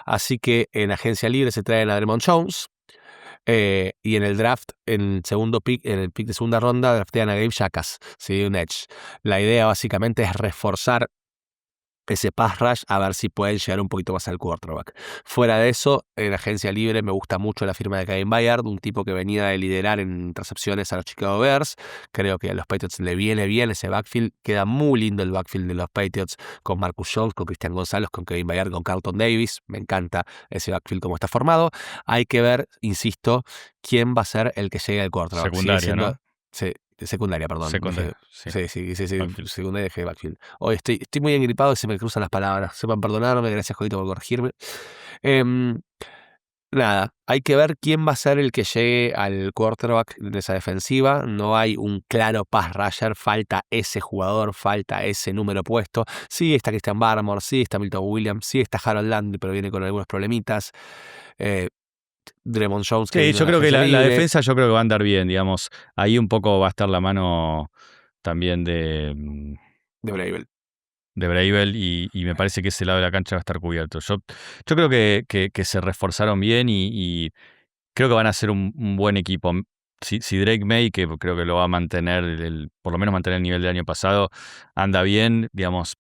[SPEAKER 1] Así que en agencia libre se traen a Dre'Mont Jones. Y en el draft, en el segundo pick, en el pick de segunda ronda, draftean a Gabe Jacas, ¿sí? Un edge. La idea básicamente es reforzar ese pass rush a ver si pueden llegar un poquito más al quarterback. Fuera de eso, en agencia libre me gusta mucho la firma de Kevin Byard, un tipo que venía de liderar en intercepciones a los Chicago Bears. Creo que a los Patriots le viene bien ese backfield. Queda muy lindo el backfield de los Patriots con Marcus Jones, con Cristian González, con Kevin Byard, con Carlton Davis. Me encanta ese backfield como está formado. Hay que ver, insisto, quién va a ser el que llegue al quarterback.
[SPEAKER 2] Secundaria, ¿no?
[SPEAKER 1] Sí, secundaria, perdón.
[SPEAKER 2] Secundaria, sí.
[SPEAKER 1] Sí,
[SPEAKER 2] Backfield.
[SPEAKER 1] secundaria dejé backfield. Hoy estoy muy engripado y se me cruzan las palabras. Sepan perdonarme, gracias Jodito por corregirme. Em, Nada, hay que ver quién va a ser el que llegue al quarterback de esa defensiva. No hay un claro pass rusher, falta ese jugador, falta ese número puesto. Sí está Christian Barmore, sí está Milton Williams, sí está Harold Landry, pero viene con algunos problemitas. Dre'Mont Jones, que
[SPEAKER 2] Sí,
[SPEAKER 1] vino
[SPEAKER 2] yo
[SPEAKER 1] de
[SPEAKER 2] creo que
[SPEAKER 1] agencia
[SPEAKER 2] la
[SPEAKER 1] libre.
[SPEAKER 2] defensa yo creo que va a andar bien, digamos. Ahí un poco va a estar la mano también
[SPEAKER 1] De Bravel.
[SPEAKER 2] de Bravel y me parece que ese lado de la cancha va a estar cubierto. Yo creo que se reforzaron bien y creo que van a ser un buen equipo. Si Drake May, que creo que lo va a mantener, por lo menos mantener el nivel del año pasado, anda bien, digamos,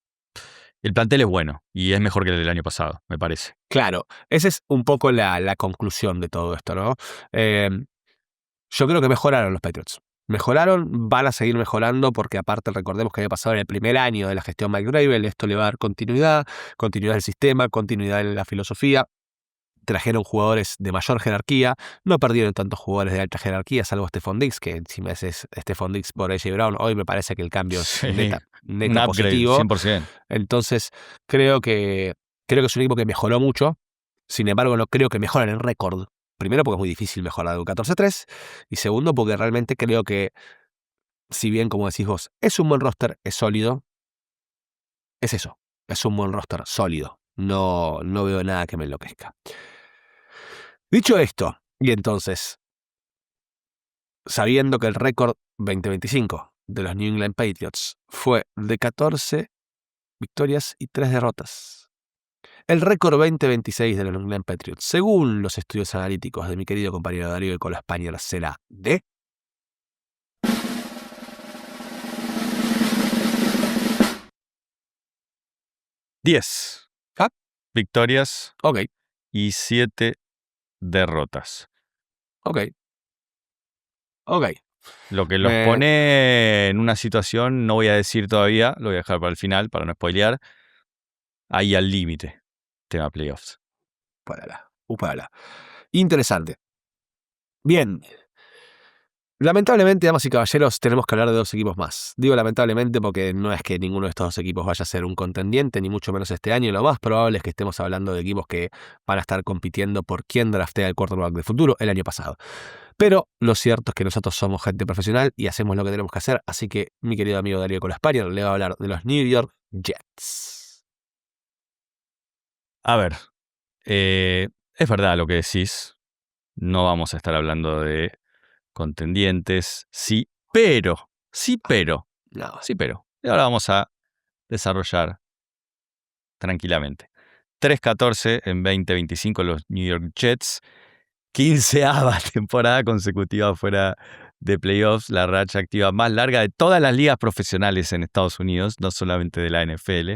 [SPEAKER 2] el plantel es bueno y es mejor que el del año pasado, me parece.
[SPEAKER 1] Claro, esa es un poco la conclusión de todo esto, ¿no? Yo creo que mejoraron los Patriots. Mejoraron, van a seguir mejorando porque aparte recordemos que había pasado en el primer año de la gestión Mike Vrabel, esto le va a dar continuidad del sistema, continuidad en la filosofía. Trajeron jugadores de mayor jerarquía, no perdieron tantos jugadores de alta jerarquía, salvo Stephon Diggs, que si me haces Stephon Diggs por A.J. Brown, hoy me parece que el cambio es
[SPEAKER 2] Sí,
[SPEAKER 1] neta
[SPEAKER 2] un upgrade,
[SPEAKER 1] positivo.
[SPEAKER 2] 100%.
[SPEAKER 1] Entonces, creo que es un equipo que mejoró mucho. Sin embargo, no creo que mejoren en récord. Primero, porque es muy difícil mejorar de un 14-3. Y segundo, porque realmente creo que, si bien, como decís vos, es un buen roster, es sólido, es eso. Es un buen roster sólido. No veo nada que me enloquezca. Dicho esto, y entonces, sabiendo que el récord 2025 de los New England Patriots fue de 14 victorias y 3 derrotas. El récord 2026 de los New England Patriots, según los estudios analíticos de mi querido compañero Darío de Cola Spaniard, será de
[SPEAKER 2] 10
[SPEAKER 1] Ah.
[SPEAKER 2] victorias
[SPEAKER 1] Ok,
[SPEAKER 2] y 7 derrotas.
[SPEAKER 1] ok.
[SPEAKER 2] Lo que los pone en una situación, no voy a decir todavía, lo voy a dejar para el final para no spoilear, ahí al límite, tema playoffs.
[SPEAKER 1] Upala. Interesante. Bien. Lamentablemente, damas y caballeros, tenemos que hablar de dos equipos más. Digo lamentablemente porque no es que ninguno de estos dos equipos vaya a ser un contendiente, ni mucho menos este año. Lo más probable es que estemos hablando de equipos que van a estar compitiendo por quién draftea el quarterback del futuro el año pasado. Pero lo cierto es que nosotros somos gente profesional y hacemos lo que tenemos que hacer. Así que mi querido amigo Darío Colasparier le va a hablar de los New York Jets.
[SPEAKER 2] A ver, es verdad lo que decís. No vamos a estar hablando de contendientes. Sí, pero.
[SPEAKER 1] No.
[SPEAKER 2] Y ahora vamos a desarrollar tranquilamente. 3-14 en 2025 los New York Jets. 15ª temporada consecutiva fuera de playoffs, la racha activa más larga de todas las ligas profesionales en Estados Unidos, no solamente de la NFL.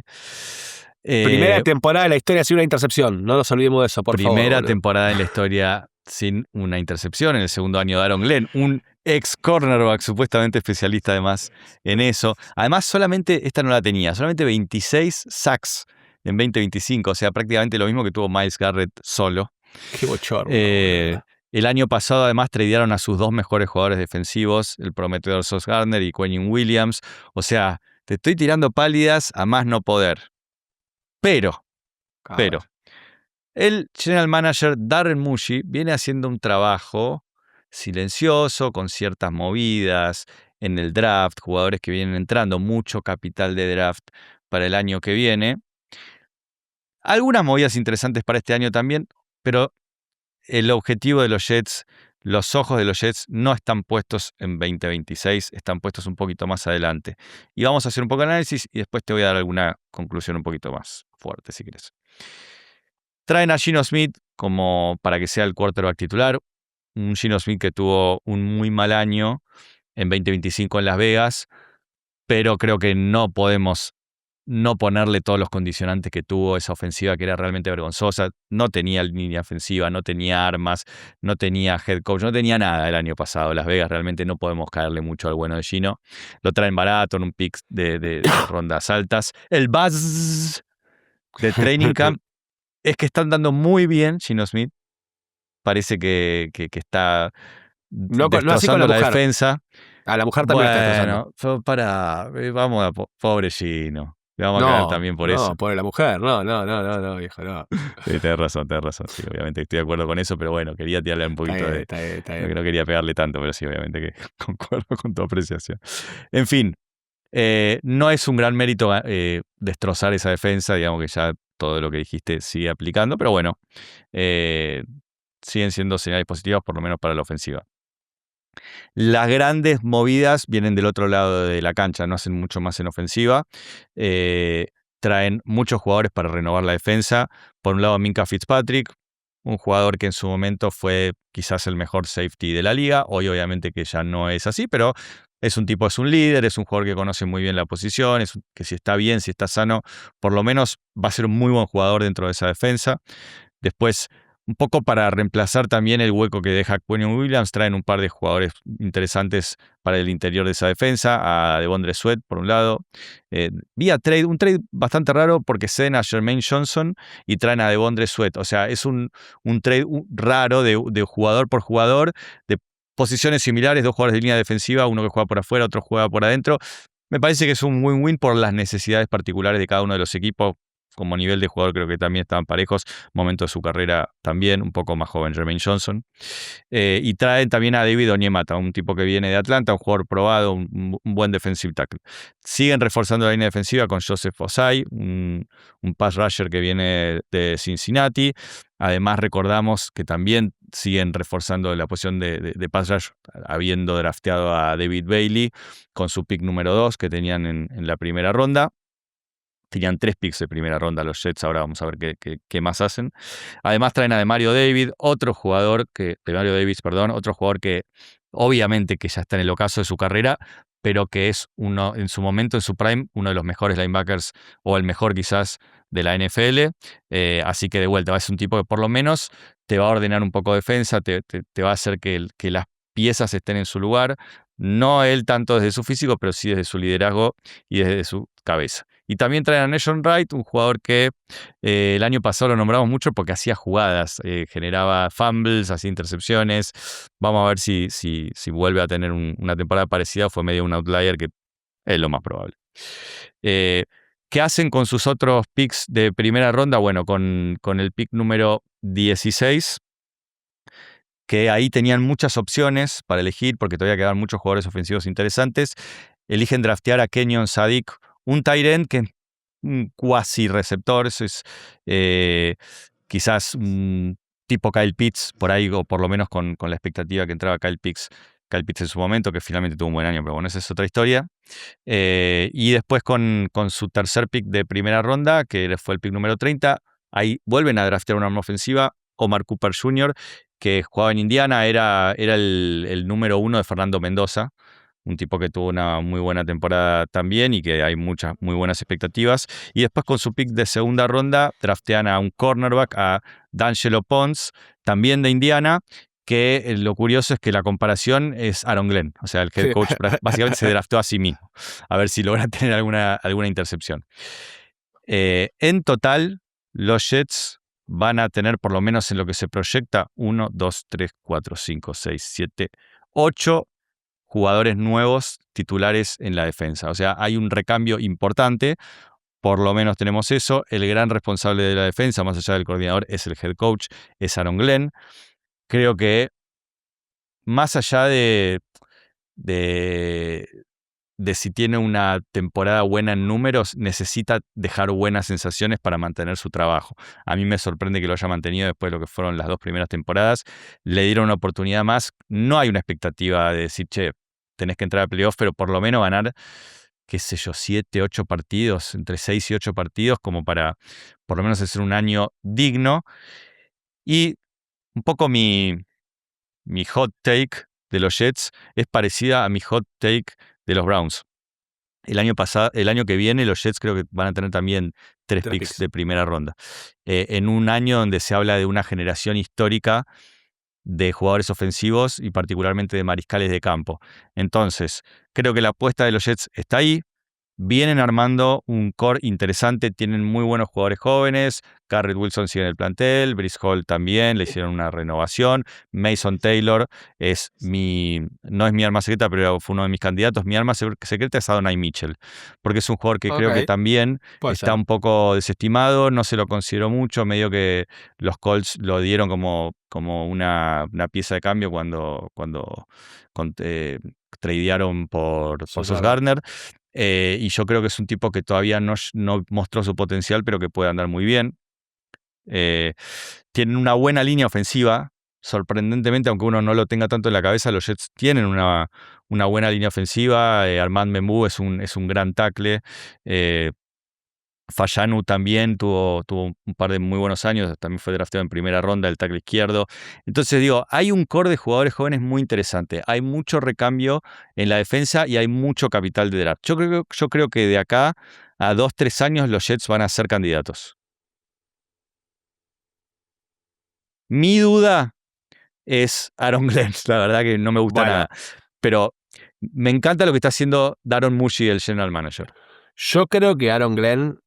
[SPEAKER 1] Primera temporada de la historia sin una intercepción. No nos olvidemos de eso, por favor.
[SPEAKER 2] Primera
[SPEAKER 1] Boludo.
[SPEAKER 2] temporada en la historia sin una intercepción. En el segundo año de Aaron Glenn, un ex cornerback supuestamente especialista además en eso. Además, esta no la tenía, solamente 26 sacks en 2025, o sea, prácticamente lo mismo que tuvo Myles Garrett solo.
[SPEAKER 1] Qué bochorno.
[SPEAKER 2] El año pasado además tradearon a sus 2 mejores jugadores defensivos, el prometedor Sauce Gardner y Quentin Williams. O sea, te estoy tirando pálidas a más no poder. Pero, el general manager Darren Mushy viene haciendo un trabajo silencioso, con ciertas movidas en el draft, jugadores que vienen entrando, mucho capital de draft para el año que viene. Algunas movidas interesantes para este año también, pero el objetivo de los Jets, los ojos de los Jets no están puestos en 2026, están puestos un poquito más adelante. Y vamos a hacer un poco de análisis y después te voy a dar alguna conclusión un poquito más fuerte, si quieres. Traen a Geno Smith como para que sea el quarterback titular. Un Geno Smith que tuvo un muy mal año en 2025 en Las Vegas, pero creo que no podemos no ponerle todos los condicionantes que tuvo esa ofensiva, que era realmente vergonzosa. No tenía línea ofensiva, no tenía armas, no tenía head coach, no tenía nada el año pasado. Las Vegas realmente no podemos caerle mucho al bueno de Geno. Lo traen barato en un pick de rondas altas. El buzz de training camp es que están dando muy bien Geno Smith. Parece que está destrozando la defensa.
[SPEAKER 1] A la mujer también está destrozando.
[SPEAKER 2] Bueno, vamos a pobre Gino. Le vamos a caer también por eso.
[SPEAKER 1] No, pobre la mujer. No, viejo, no.
[SPEAKER 2] Sí, tenés razón. Sí, obviamente estoy de acuerdo con eso, pero bueno, quería tirarle un poquito
[SPEAKER 1] Está bien.
[SPEAKER 2] No quería pegarle tanto, pero sí, obviamente que concuerdo con tu apreciación. En fin, no es un gran mérito destrozar esa defensa, digamos que ya todo lo que dijiste sigue aplicando, pero bueno, siguen siendo señales positivas, por lo menos para la ofensiva. Las grandes movidas vienen del otro lado de la cancha, no hacen mucho más en ofensiva. Traen muchos jugadores para renovar la defensa. Por un lado, Minkah Fitzpatrick, un jugador que en su momento fue quizás el mejor safety de la liga. Hoy obviamente que ya no es así, pero es un líder, es un jugador que conoce muy bien la posición, que si está bien, si está sano, por lo menos va a ser un muy buen jugador dentro de esa defensa. Después, un poco para reemplazar también el hueco que deja Quentin Williams, traen un par de jugadores interesantes para el interior de esa defensa, a Devondre Sweat por un lado. Vía trade, un trade bastante raro porque ceden a Jermaine Johnson y traen a Devondre Sweat. O sea, es un trade raro de jugador por jugador, de posiciones similares, 2 jugadores de línea defensiva, uno que juega por afuera, otro juega por adentro. Me parece que es un win-win por las necesidades particulares de cada uno de los equipos. Como nivel de jugador creo que también estaban parejos. Momento de su carrera también, un poco más joven Jermaine Johnson. Y traen también a David Onyemata, un tipo que viene de Atlanta, un jugador probado, un buen defensive tackle. Siguen reforzando la línea defensiva con Joseph Osai, un pass rusher que viene de Cincinnati. Además recordamos que también siguen reforzando la posición de pass rush, habiendo drafteado a David Bailey con su pick número 2 que tenían en la primera ronda. Tenían 3 picks de primera ronda los Jets, ahora vamos a ver qué más hacen. Además traen a Demario Davis, otro jugador que obviamente que ya está en el ocaso de su carrera, pero que es en su momento, en su prime, uno de los mejores linebackers, o el mejor quizás, de la NFL. Así que de vuelta, va a ser un tipo que por lo menos te va a ordenar un poco de defensa, te va a hacer que las piezas estén en su lugar. No él tanto desde su físico, pero sí desde su liderazgo y desde su cabeza. Y también traen a Nation Wright, un jugador que el año pasado lo nombramos mucho porque hacía jugadas, generaba fumbles, hacía intercepciones. Vamos a ver si vuelve a tener una temporada parecida. Fue medio un outlier, que es lo más probable. ¿Qué hacen con sus otros picks de primera ronda? Bueno, con el pick número 16, que ahí tenían muchas opciones para elegir porque todavía quedaban muchos jugadores ofensivos interesantes. Eligen draftear a Kenyon Sadiq, un tight end que es un cuasi receptor, es quizás un tipo Kyle Pitts por ahí, o por lo menos con la expectativa que entraba Kyle Pitts Kyle Pitts en su momento, que finalmente tuvo un buen año, pero bueno, esa es otra historia. Y después con su tercer pick de primera ronda, que fue el pick número 30, ahí vuelven a draftear una arma ofensiva, Omar Cooper Jr., que jugaba en Indiana, era el número 1 de Fernando Mendoza, un tipo que tuvo una muy buena temporada también y que hay muchas muy buenas expectativas. Y después con su pick de segunda ronda draftean a un cornerback, a D'Angelo Pons, también de Indiana, que lo curioso es que la comparación es Aaron Glenn. O sea, el head coach básicamente se drafteó a sí mismo. A ver si logra tener alguna intercepción. En total, los Jets van a tener, por lo menos en lo que se proyecta, 1, 2, 3, 4, 5, 6, 7, 8 jugadores nuevos titulares en la defensa. O sea, hay un recambio importante, por lo menos tenemos eso. El gran responsable de la defensa, más allá del coordinador, es el head coach, es Aaron Glenn. Creo que más allá de si tiene una temporada buena en números, necesita dejar buenas sensaciones para mantener su trabajo. A mí me sorprende que lo haya mantenido después de lo que fueron las 2 primeras temporadas. Le dieron una oportunidad más. No hay una expectativa de decir, che, tenés que entrar a playoff, pero por lo menos ganar, qué sé yo, 7, 8 partidos, entre 6 y 8 partidos, como para por lo menos hacer un año digno. Y un poco mi hot take de los Jets es parecida a mi hot take de los Browns. El año que viene, los Jets creo que van a tener también 3 picks de primera ronda. En un año donde se habla de una generación histórica de jugadores ofensivos y particularmente de mariscales de campo. Entonces, creo que la apuesta de los Jets está ahí. Vienen armando un core interesante, tienen muy buenos jugadores jóvenes. Garrett Wilson sigue en el plantel, Breece Hall también, le hicieron una renovación. Mason Taylor no es mi arma secreta, pero fue uno de mis candidatos. Mi arma secreta es Adonai Mitchell, porque es un jugador que creo que también está un poco desestimado, no se lo consideró mucho, medio que los Colts lo dieron como una pieza de cambio cuando tradearon por Sauce Gardner. Y yo creo que es un tipo que todavía no mostró su potencial, pero que puede andar muy bien. Tienen una buena línea ofensiva. Sorprendentemente, aunque uno no lo tenga tanto en la cabeza, los Jets tienen una buena línea ofensiva. Armand Membu es un gran tackle. Fayanu también tuvo un par de muy buenos años, también fue drafteado en primera ronda, el tackle izquierdo. Entonces digo, hay un core de jugadores jóvenes muy interesante, hay mucho recambio en la defensa y hay mucho capital de draft. Yo creo que de acá a 2-3 años los Jets van a ser candidatos. Mi duda es Aaron Glenn, la verdad que no me gusta nada, pero me encanta lo que está haciendo Daron Mushi, el general manager.
[SPEAKER 1] Yo creo que Aaron Glenn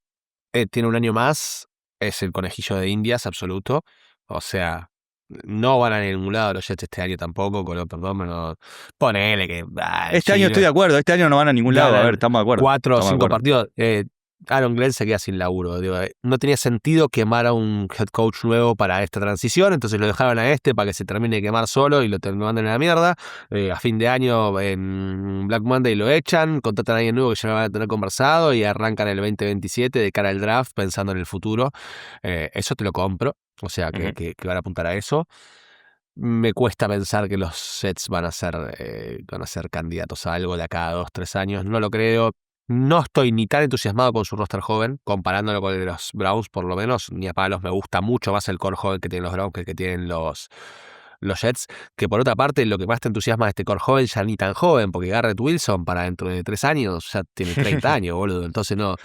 [SPEAKER 1] tiene un año más, es el conejillo de Indias absoluto. O sea, no van a ningún lado los Jets este año tampoco, perdón, ponele que...
[SPEAKER 2] Este año estoy de acuerdo, este año no van a ningún lado, a ver, estamos de acuerdo.
[SPEAKER 1] 4 o 5 partidos, Aaron Glenn se queda sin laburo. No tenía sentido quemar a un head coach nuevo para esta transición, entonces lo dejaron a para que se termine de quemar solo y lo manden a la mierda. A fin de año en Black Monday lo echan, contratan a alguien nuevo que ya lo van a tener conversado y arrancan el 2027 de cara al draft pensando en el futuro. Eso te lo compro, o sea que van a apuntar a eso. Me cuesta pensar que los Jets van a ser candidatos a algo de acá a 2-3 años, no lo creo. No estoy ni tan entusiasmado con su roster joven, comparándolo con el de los Browns por lo menos, ni a palos. Me gusta mucho más el core joven que tienen los Browns que el que tienen los Jets, que por otra parte lo que más te entusiasma de este core joven ya ni tan joven, porque Garrett Wilson para dentro de 3 años ya tiene 30 años, boludo, entonces no...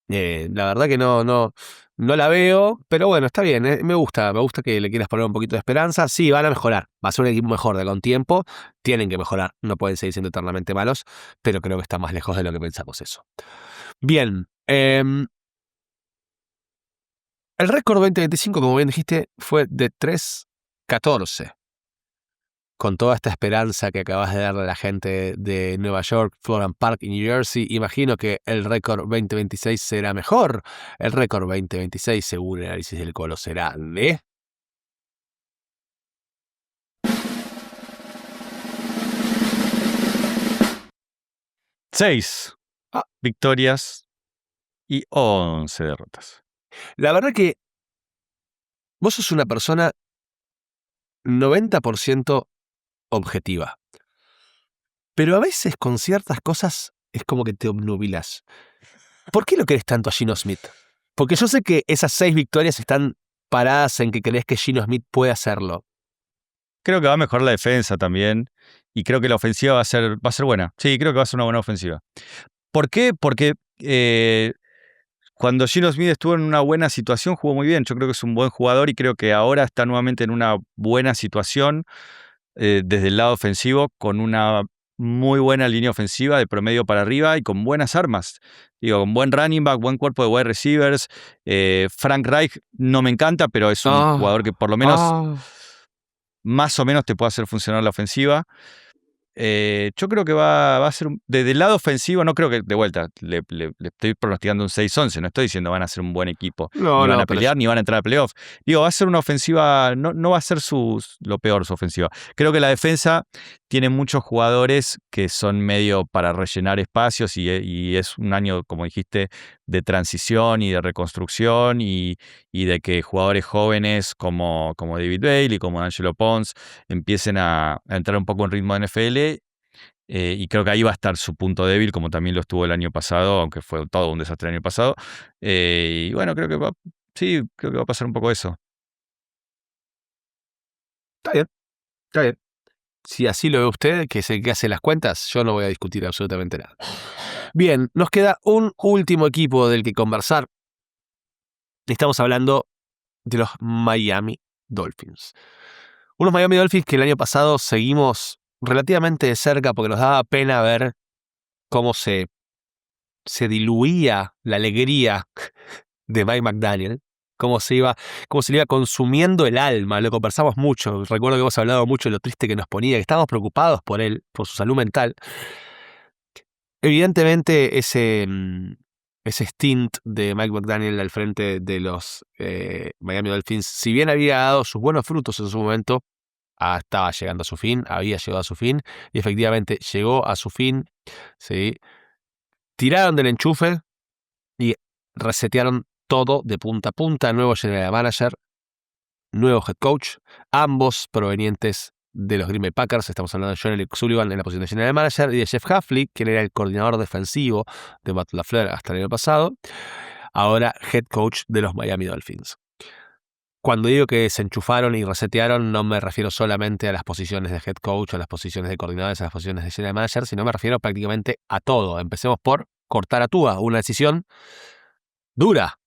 [SPEAKER 1] la verdad que no la veo, pero bueno, está bien, me gusta que le quieras poner un poquito de esperanza. Sí, van a mejorar, va a ser un equipo mejor de con tiempo, tienen que mejorar, no pueden seguir siendo eternamente malos, pero creo que está más lejos de lo que pensamos eso. Bien, el récord 2025, como bien dijiste, fue de 3-14. Con toda esta esperanza que acabas de darle a la gente de Nueva York, Florham Park y New Jersey, imagino que el récord 2026 será mejor. El récord 2026, según el análisis del Colo, será de...
[SPEAKER 2] ¡6 victorias y 11 derrotas.
[SPEAKER 1] La verdad que vos sos una persona 90% objetiva. Pero a veces con ciertas cosas es como que te obnubilas. ¿Por qué lo querés tanto a Geno Smith? Porque yo sé que esas 6 victorias están paradas en que crees que Geno Smith puede hacerlo.
[SPEAKER 2] Creo que va a mejorar la defensa también. Y creo que la ofensiva va a ser buena. Sí, creo que va a ser una buena ofensiva. ¿Por qué? Porque cuando Geno Smith estuvo en una buena situación, jugó muy bien. Yo creo que es un buen jugador y creo que ahora está nuevamente en una buena situación desde el lado ofensivo, con una muy buena línea ofensiva de promedio para arriba y con buenas armas. Digo, con buen running back, buen cuerpo de wide receivers. Frank Reich no me encanta, pero es un jugador que por lo menos más o menos te puede hacer funcionar la ofensiva. Yo creo que va a ser, desde el lado ofensivo, no creo que, de vuelta, le estoy pronosticando un 6-11, no estoy diciendo van a ser un buen equipo, ni van a pelear, ni van a entrar a playoff. Digo, va a ser una ofensiva, no va a ser lo peor su ofensiva. Creo que la defensa tiene muchos jugadores que son medio para rellenar espacios y es un año, como dijiste, de transición y de reconstrucción y de que jugadores jóvenes como David Bailey, como Angelo Pons, empiecen a entrar un poco en ritmo de NFL. Y creo que ahí va a estar su punto débil, como también lo estuvo el año pasado, aunque fue todo un desastre el año pasado. Y bueno, creo que va a pasar un poco eso.
[SPEAKER 1] Está bien, está bien. Si así lo ve usted, que es el que hace las cuentas, yo no voy a discutir absolutamente nada. Bien, nos queda un último equipo del que conversar. Estamos hablando de los Miami Dolphins. Unos Miami Dolphins que el año pasado seguimos relativamente de cerca porque nos daba pena ver cómo se diluía la alegría de Mike McDaniel, cómo se le iba consumiendo el alma. Lo conversamos mucho. Recuerdo que hemos hablado mucho de lo triste que nos ponía, que estábamos preocupados por él, por su salud mental. Evidentemente, ese stint de Mike McDaniel al frente de los Miami Dolphins, si bien había dado sus buenos frutos en su momento, estaba llegando a su fin, había llegado a su fin, y efectivamente llegó a su fin, ¿sí? Tiraron del enchufe y resetearon todo de punta a punta. Nuevo general manager, nuevo head coach, ambos provenientes de los Green Bay Packers. Estamos hablando de John Elliott Sullivan en la posición de general manager y de Jeff Hafley, quien era el coordinador defensivo de Matt LaFleur hasta el año pasado, ahora head coach de los Miami Dolphins. Cuando digo que se enchufaron y resetearon, no me refiero solamente a las posiciones de head coach, a las posiciones de coordinadores, a las posiciones de general manager, sino me refiero prácticamente a todo. Empecemos por cortar a Tua, una decisión dura,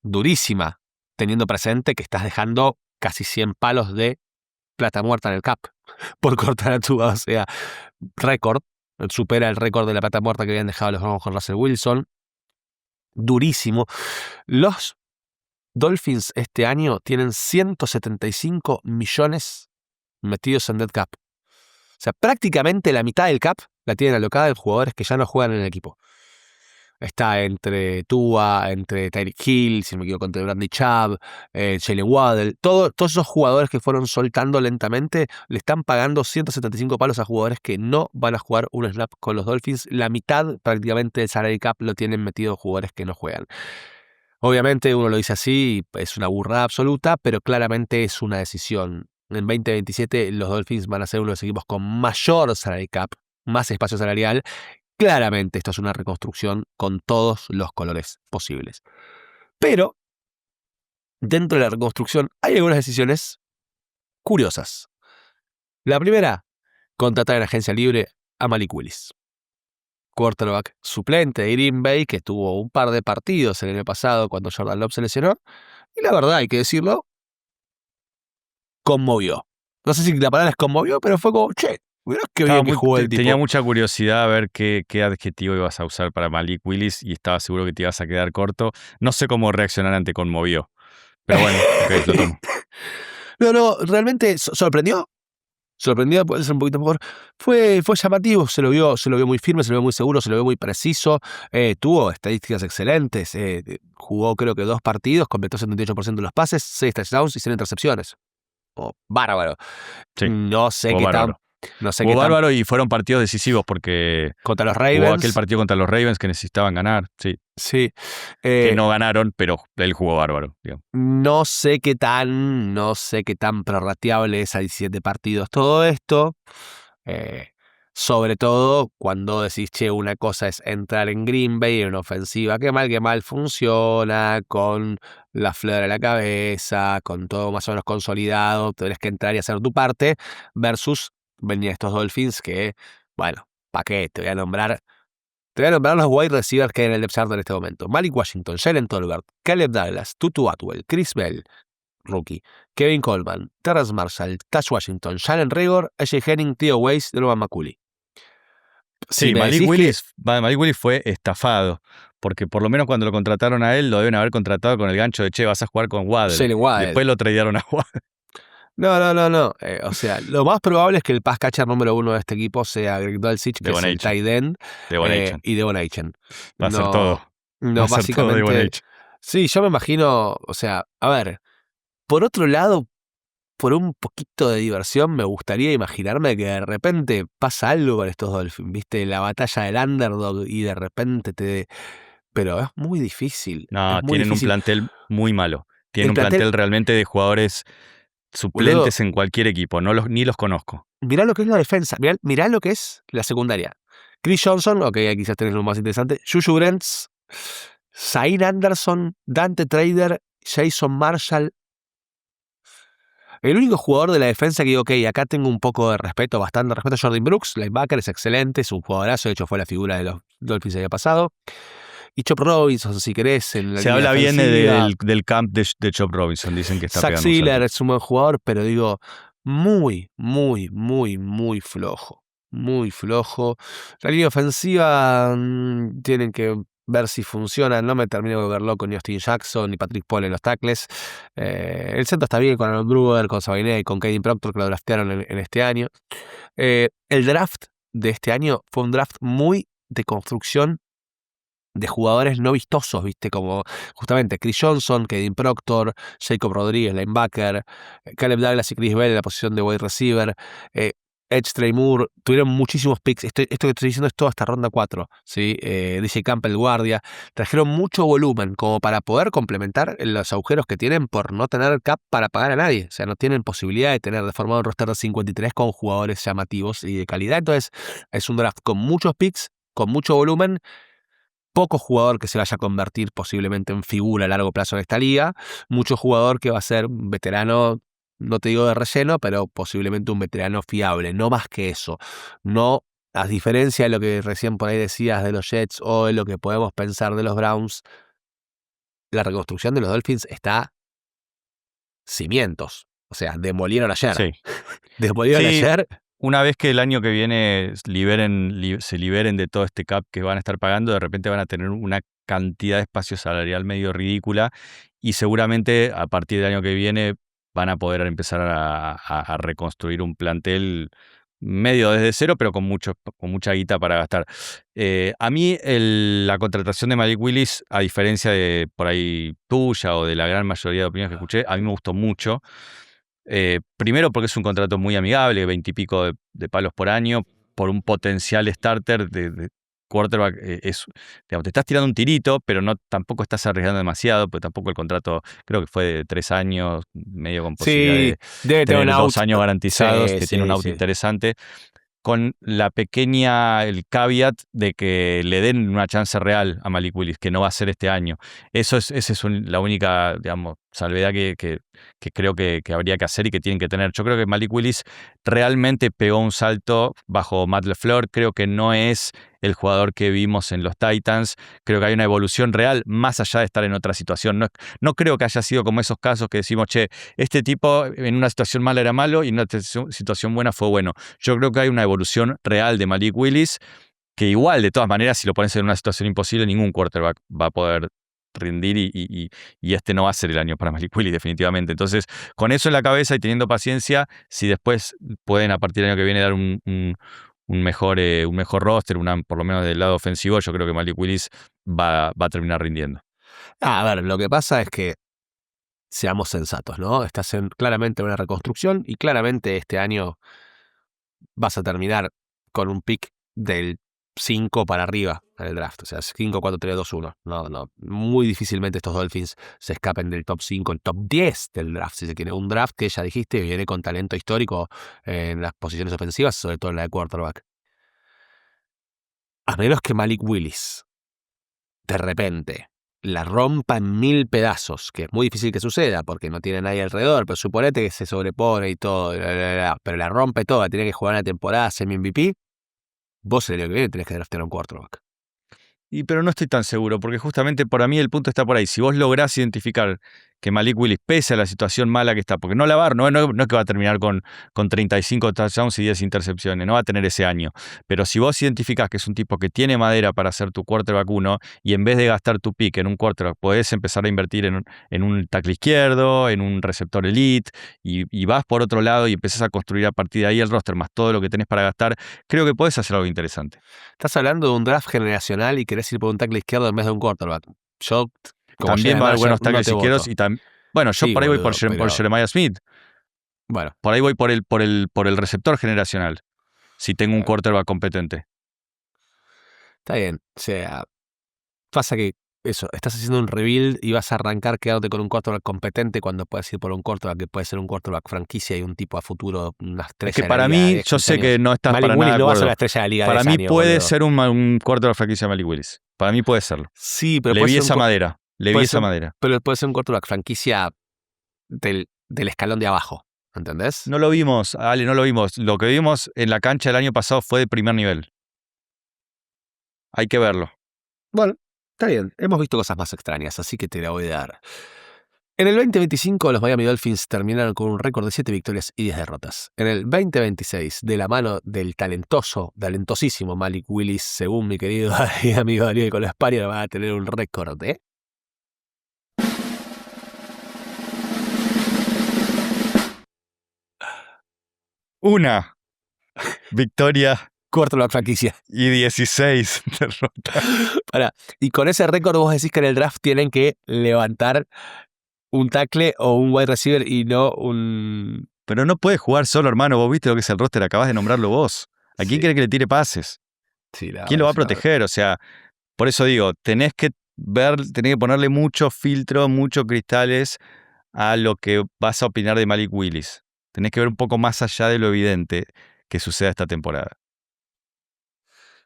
[SPEAKER 1] durísima, teniendo presente que estás dejando casi 100 palos de plata muerta en el cap por cortar a Tua. O sea, récord, supera el récord de la plata muerta que habían dejado los Broncos con Russell Wilson. Durísimo. Los Dolphins este año tienen 175 millones metidos en dead cap. O sea, prácticamente la mitad del cap la tienen alocada en jugadores que ya no juegan en el equipo. Está entre Tua, entre Tyreek Hill, si no me equivoco, entre Bradley Chubb, Jalen Waddle. Todos esos jugadores que fueron soltando lentamente le están pagando 175 palos a jugadores que no van a jugar un snap con los Dolphins. La mitad prácticamente del salary cap lo tienen metido jugadores que no juegan. Obviamente uno lo dice así, es una burrada absoluta, pero claramente es una decisión. En 2027 los Dolphins van a ser uno de los equipos con mayor salary cap, más espacio salarial. Claramente esto es una reconstrucción con todos los colores posibles. Pero dentro de la reconstrucción hay algunas decisiones curiosas. La primera, contratar en agencia libre a Malik Willis, quarterback suplente de Green Bay, que tuvo un par de partidos el año pasado cuando Jordan Love se lesionó, y la verdad, hay que decirlo, conmovió. No sé si la palabra es conmovió, pero fue como, che, mirá qué bien que jugó el tipo.
[SPEAKER 2] Tenía mucha curiosidad a ver qué adjetivo ibas a usar para Malik Willis y estaba seguro que te ibas a quedar corto. No sé cómo reaccionar ante conmovió. Pero bueno, ok, lo tomo.
[SPEAKER 1] No, realmente sorprendió. Sorprendido, puede ser un poquito mejor. Fue llamativo, se lo vio muy firme, se lo vio muy seguro, se lo vio muy preciso. Tuvo estadísticas excelentes. Jugó creo que 2 partidos, completó 78% de los pases, 6 touchdowns y 0 intercepciones. Bárbaro.
[SPEAKER 2] Sí,
[SPEAKER 1] No sé qué
[SPEAKER 2] bárbaro.
[SPEAKER 1] No sé qué
[SPEAKER 2] Jugó
[SPEAKER 1] tan...
[SPEAKER 2] bárbaro y fueron partidos decisivos porque
[SPEAKER 1] Contra los
[SPEAKER 2] jugó aquel
[SPEAKER 1] Ravens.
[SPEAKER 2] partido contra los Ravens que necesitaban ganar, sí.
[SPEAKER 1] Sí.
[SPEAKER 2] Que no ganaron, pero él jugó bárbaro, digamos.
[SPEAKER 1] No sé qué tan prorrateable es a 17 partidos todo esto. Eh, Sobre todo cuando decís, che, una cosa es entrar en Green Bay en una ofensiva que mal funciona, con la flor a la cabeza, con todo más o menos consolidado, tenés que entrar y hacer tu parte, versus venir estos Dolphins que, bueno, ¿pa' qué? Te voy a nombrar los wide receivers que hay en el depth chart en este momento. Malik Washington, Jalen Tolbert, Caleb Douglas, Tutu Atwell, Chris Bell, rookie, Kevin Coleman, Terrence Marshall, Tash Washington, Shannon Rigor, AJ Henning, Theo Weiss, Donovan McCulley. Si
[SPEAKER 2] Sí,
[SPEAKER 1] me decís
[SPEAKER 2] Malik Willis fue estafado, porque por lo menos cuando lo contrataron a él, lo deben haber contratado con el gancho de, che, vas a jugar con Waddle.
[SPEAKER 1] Jalen Waddle.
[SPEAKER 2] Después lo tradearon a Waddle.
[SPEAKER 1] No. O sea, lo más probable es que el pass catcher número 1 de este equipo sea Greg Dulcich, que es el tight end, y Devon Achane.
[SPEAKER 2] Va a ser todo.
[SPEAKER 1] No,
[SPEAKER 2] Va a ser todo Devon
[SPEAKER 1] básicamente.
[SPEAKER 2] Achane.
[SPEAKER 1] Sí, yo me imagino, o sea, a ver, por otro lado, por un poquito de diversión, me gustaría imaginarme que de repente pasa algo con estos Dolphins, ¿viste? La batalla del underdog y de repente te... Pero es muy difícil.
[SPEAKER 2] No,
[SPEAKER 1] Es muy
[SPEAKER 2] tienen un
[SPEAKER 1] difícil.
[SPEAKER 2] plantel muy malo. Tienen
[SPEAKER 1] El
[SPEAKER 2] un
[SPEAKER 1] plantel,
[SPEAKER 2] plantel realmente de jugadores
[SPEAKER 1] boludo,
[SPEAKER 2] suplentes en cualquier equipo. Ni los conozco.
[SPEAKER 1] mirá lo que es la defensa, mirá lo que es la secundaria. Chris Johnson, ok, aquí quizás tenés lo más interesante. Juju Brents, Zayn Anderson, Dante Trader, Jason Marshall. El único jugador de la defensa que digo, ok, acá tengo un poco de respeto, bastante respeto, es Jordan Brooks, linebacker, es excelente, es un jugadorazo, de hecho fue la figura de los Dolphins el año pasado. Y Chop Robinson, si querés, en la
[SPEAKER 2] Se
[SPEAKER 1] línea
[SPEAKER 2] habla bien
[SPEAKER 1] defensiva.
[SPEAKER 2] del camp de Chop Robinson, dicen que está
[SPEAKER 1] Zach
[SPEAKER 2] pegando un
[SPEAKER 1] Sealer
[SPEAKER 2] salto.
[SPEAKER 1] es un buen jugador, pero digo, muy flojo. Muy flojo. La línea ofensiva tienen que ver si funciona. No me termino de volver loco ni Austin Jackson ni Patrick Paul en los tackles. El centro está bien con Aaron Brewer, con Sabinet y con Caden Proctor, que lo draftearon en este año. El draft de este año fue un draft muy de construcción de jugadores no vistosos, ¿viste? Como justamente Chris Johnson, Caden Proctor, Jacob Rodríguez, linebacker, Caleb Douglas y Chris Bell en la posición de wide receiver, Edge Trey Moore, tuvieron muchísimos picks. Esto que estoy diciendo es toda esta ronda 4, ¿sí? DJ Campbell guardia. Trajeron mucho volumen como para poder complementar los agujeros que tienen por no tener cap para pagar a nadie. O sea, no tienen posibilidad de tener de formado un roster de 53 con jugadores llamativos y de calidad. Entonces, es un draft con muchos picks, con mucho volumen, poco jugador que se vaya a convertir posiblemente en figura a largo plazo en esta liga, mucho jugador que va a ser un veterano, no te digo de relleno, pero posiblemente un veterano fiable, no más que eso. No, a diferencia de lo que recién por ahí decías de los Jets o de lo que podemos pensar de los Browns, la reconstrucción de los Dolphins está cimientos. O sea, demolieron ayer.
[SPEAKER 2] Sí.
[SPEAKER 1] Demolieron
[SPEAKER 2] Sí,
[SPEAKER 1] ayer.
[SPEAKER 2] una vez que el año que viene se liberen de todo este cap que van a estar pagando, de repente van a tener una cantidad de espacio salarial medio ridícula y seguramente a partir del año que viene van a poder empezar a reconstruir un plantel medio desde cero, pero con mucha guita para gastar. A mí la contratación de Malik Willis, a diferencia de por ahí tuya o de la gran mayoría de opiniones que escuché, a mí me gustó mucho. Primero porque es un contrato muy amigable, 20 y pico de palos por año, por un potencial starter de quarterback. Digamos, te estás tirando un tirito, pero tampoco estás arriesgando demasiado, porque tampoco el contrato creo que fue de 3 años, medio con posibilidad
[SPEAKER 1] Sí,
[SPEAKER 2] de
[SPEAKER 1] debe tener
[SPEAKER 2] tener
[SPEAKER 1] un out.
[SPEAKER 2] 2 años garantizados,
[SPEAKER 1] Sí,
[SPEAKER 2] que tiene un out
[SPEAKER 1] sí.
[SPEAKER 2] interesante, con el caveat de que le den una chance real a Malik Willis, que no va a ser este año. Esa es la única, digamos, salvedad que creo que habría que hacer y que tienen que tener. Yo creo que Malik Willis realmente pegó un salto bajo Matt LaFleur. Creo que no es el jugador que vimos en los Titans. Creo que hay una evolución real más allá de estar en otra situación. No creo que haya sido como esos casos que decimos, che, este tipo en una situación mala era malo y en una situación buena fue bueno. Yo creo que hay una evolución real de Malik Willis que igual, de todas maneras, si lo pones en una situación imposible, ningún quarterback va a poder rendir y este no va a ser el año para Malik Willis definitivamente. Entonces, con eso en la cabeza y teniendo paciencia, si después pueden a partir del año que viene dar un mejor roster, por lo menos del lado ofensivo, yo creo que Malik Willis va a terminar rindiendo.
[SPEAKER 1] A ver, lo que pasa es que seamos sensatos, ¿no? Estás claramente en una reconstrucción y claramente este año vas a terminar con un pick del 5 para arriba en el draft. O sea, 5, 4, 3, 2, 1. No. Muy difícilmente estos Dolphins se escapen del top 5, el top 10 del draft, si se quiere. Un draft que ya dijiste viene con talento histórico en las posiciones ofensivas, sobre todo en la de quarterback. A menos que Malik Willis de repente la rompa en 1000 pedazos, que es muy difícil que suceda porque no tiene nadie alrededor, pero suponete que se sobrepone y todo, pero la rompe toda, tiene que jugar una temporada semi-MVP, vos el año que viene tenés que draftear a un quarterback.
[SPEAKER 2] Pero no estoy tan seguro, porque justamente para mí el punto está por ahí. Si vos lográs identificar que Malik Willis, pese a la situación mala que está, porque no es que va a terminar con 35 touchdowns y 10 intercepciones, no va a tener ese año. Pero si vos identificás que es un tipo que tiene madera para ser tu quarterback 1, y en vez de gastar tu pick en un quarterback, podés empezar a invertir en un tackle izquierdo, en un receptor elite, y vas por otro lado y empezás a construir a partir de ahí el roster, más todo lo que tenés para gastar, creo que podés hacer algo interesante.
[SPEAKER 1] Estás hablando de un draft generacional y querés ir por un tackle izquierdo en vez de un quarterback. Yo, como
[SPEAKER 2] también va a haber buenos tackles
[SPEAKER 1] no
[SPEAKER 2] izquierdos y bueno, yo
[SPEAKER 1] sí,
[SPEAKER 2] por ahí
[SPEAKER 1] boludo,
[SPEAKER 2] voy por Jeremiah Smith.
[SPEAKER 1] Bueno.
[SPEAKER 2] Por ahí voy por el receptor generacional, si tengo un quarterback competente.
[SPEAKER 1] Está bien. O sea, pasa que eso, estás haciendo un rebuild y vas a arrancar quedándote con un quarterback competente cuando puedes ir por un quarterback que puede ser un quarterback franquicia y un tipo a futuro, una estrella.
[SPEAKER 2] Es que para mí, yo sé que no estás
[SPEAKER 1] Malik
[SPEAKER 2] para
[SPEAKER 1] Willis
[SPEAKER 2] nada de
[SPEAKER 1] no va a ser
[SPEAKER 2] acuerdo.
[SPEAKER 1] una estrella de la liga
[SPEAKER 2] Para
[SPEAKER 1] de
[SPEAKER 2] mí
[SPEAKER 1] años,
[SPEAKER 2] puede
[SPEAKER 1] boludo.
[SPEAKER 2] ser un quarterback franquicia Malik Willis. Para mí puede serlo.
[SPEAKER 1] Sí, pero
[SPEAKER 2] le vi esa madera.
[SPEAKER 1] Pero puede ser un quarterback franquicia del escalón de abajo. ¿Entendés?
[SPEAKER 2] No lo vimos, Ale, no lo vimos. Lo que vimos en la cancha el año pasado fue de primer nivel. Hay que verlo.
[SPEAKER 1] Bueno, está bien. Hemos visto cosas más extrañas, así que te la voy a dar. En el 2025, los Miami Dolphins terminaron con un récord de 7 victorias y 10 derrotas. En el 2026, de la mano del talentosísimo Malik Willis, según mi querido amigo Daniel Colaspari, va a tener un récord de...
[SPEAKER 2] Una victoria
[SPEAKER 1] quarterback franquicia.
[SPEAKER 2] Y 16 derrotas.
[SPEAKER 1] Y con ese récord vos decís que en el draft tienen que levantar un tackle o un wide receiver y no un...
[SPEAKER 2] Pero no puedes jugar solo, hermano. Vos viste lo que es el roster, acabás de nombrarlo vos. ¿A quién quiere que le tire pases?
[SPEAKER 1] Sí,
[SPEAKER 2] ¿Quién lo va a proteger? O sea, por eso digo, tenés que ponerle mucho filtro, muchos cristales a lo que vas a opinar de Malik Willis. Tenés que ver un poco más allá de lo evidente que suceda esta temporada.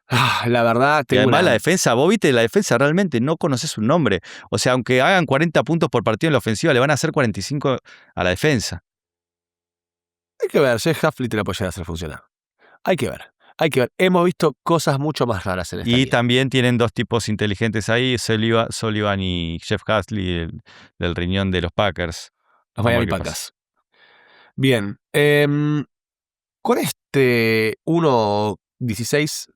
[SPEAKER 1] La verdad,
[SPEAKER 2] y además la defensa, vos viste, la defensa realmente no conoces un nombre. O sea, aunque hagan 40 puntos por partido en la ofensiva, le van a hacer 45 a la defensa.
[SPEAKER 1] Hay que ver, Jeff Hafley te la puede llegar a hacer funcionar. Hay que ver. Hemos visto cosas mucho más raras en esta
[SPEAKER 2] Y
[SPEAKER 1] liga.
[SPEAKER 2] también tienen dos tipos inteligentes ahí, Sullivan y Jeff Hafley, del riñón de los Packers.
[SPEAKER 1] Los Miami Packers. Bien. Con este 1-16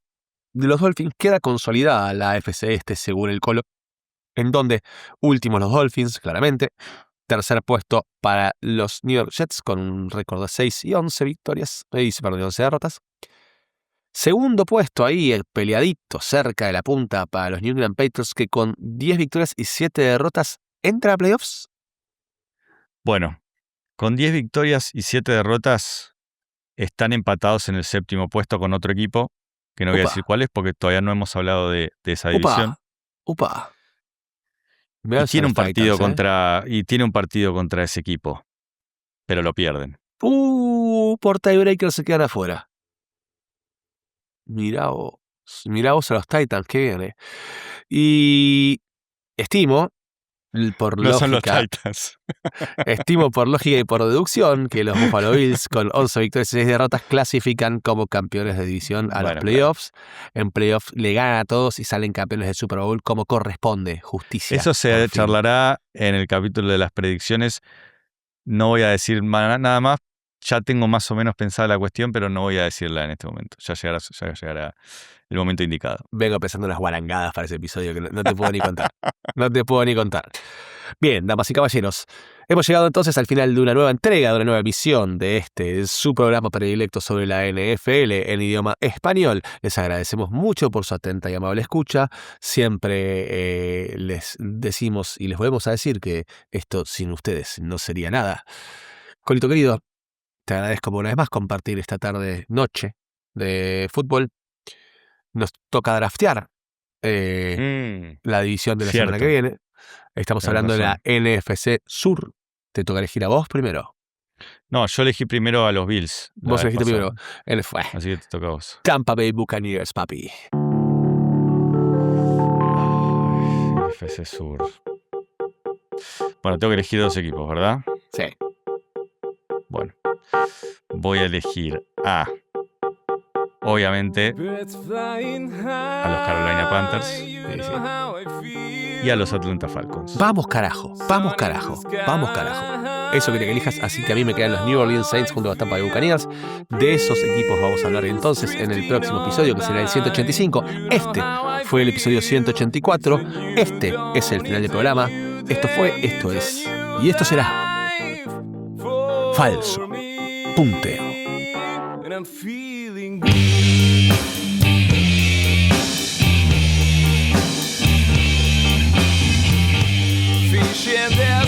[SPEAKER 1] de los Dolphins queda consolidada la AFC Este según el Colo, en donde últimos los Dolphins, claramente. Tercer puesto para los New York Jets con un récord de 6 y 11 victorias. 11 derrotas. Segundo puesto ahí, el peleadito cerca de la punta para los New England Patriots, que con 10 victorias y 7 derrotas entra a playoffs.
[SPEAKER 2] Bueno, con 10 victorias y 7 derrotas están empatados en el séptimo puesto con otro equipo, que no voy a decir cuál es porque todavía no hemos hablado de esa división. Y tiene un partido contra ese equipo, pero lo pierden.
[SPEAKER 1] Por tiebreaker se quedan afuera. Mirá vos a los Titans, qué bien, Y estimo, por
[SPEAKER 2] no
[SPEAKER 1] lógica,
[SPEAKER 2] son los Titans.
[SPEAKER 1] Estimo por lógica y por deducción que los Buffalo Bills con 11 victorias y 6 derrotas clasifican como campeones de división a los playoffs. Claro. En playoffs le ganan a todos y salen campeones de Super Bowl como corresponde, justicia.
[SPEAKER 2] Eso se charlará en el capítulo de las predicciones. No voy a decir nada más. Ya tengo más o menos pensada la cuestión, pero no voy a decirla en este momento. Ya llegará el momento indicado.
[SPEAKER 1] Vengo pensando unas guarangadas para ese episodio que no te puedo ni contar. No te puedo ni contar. Bien, damas y caballeros, hemos llegado entonces al final de una nueva entrega, de una nueva emisión de su programa predilecto sobre la NFL en idioma español. Les agradecemos mucho por su atenta y amable escucha. Siempre les decimos y les volvemos a decir que esto sin ustedes no sería nada. Colito querido, te agradezco una vez más compartir esta noche de fútbol. Nos toca draftear la división de la semana que viene. Estamos hablando de la NFC Sur. Te toca elegir a vos primero.
[SPEAKER 2] No, yo elegí primero a los Bills.
[SPEAKER 1] Vos elegiste primero.
[SPEAKER 2] Así que te toca a vos.
[SPEAKER 1] Tampa Bay Buccaneers, papi.
[SPEAKER 2] NFC Sur. Bueno, tengo que elegir 2 equipos, ¿verdad?
[SPEAKER 1] Sí.
[SPEAKER 2] Bueno, voy a elegir obviamente, a los Carolina Panthers y a los Atlanta Falcons.
[SPEAKER 1] Vamos carajo. Eso quería que elijas, así que a mí me quedan los New Orleans Saints junto a Tampa Bay Buccaneers. De esos equipos vamos a hablar entonces en el próximo episodio, que será el 185. Este fue el episodio 184. Este es el final del programa. Esto es, y esto será Falso Punteo. Fish in there.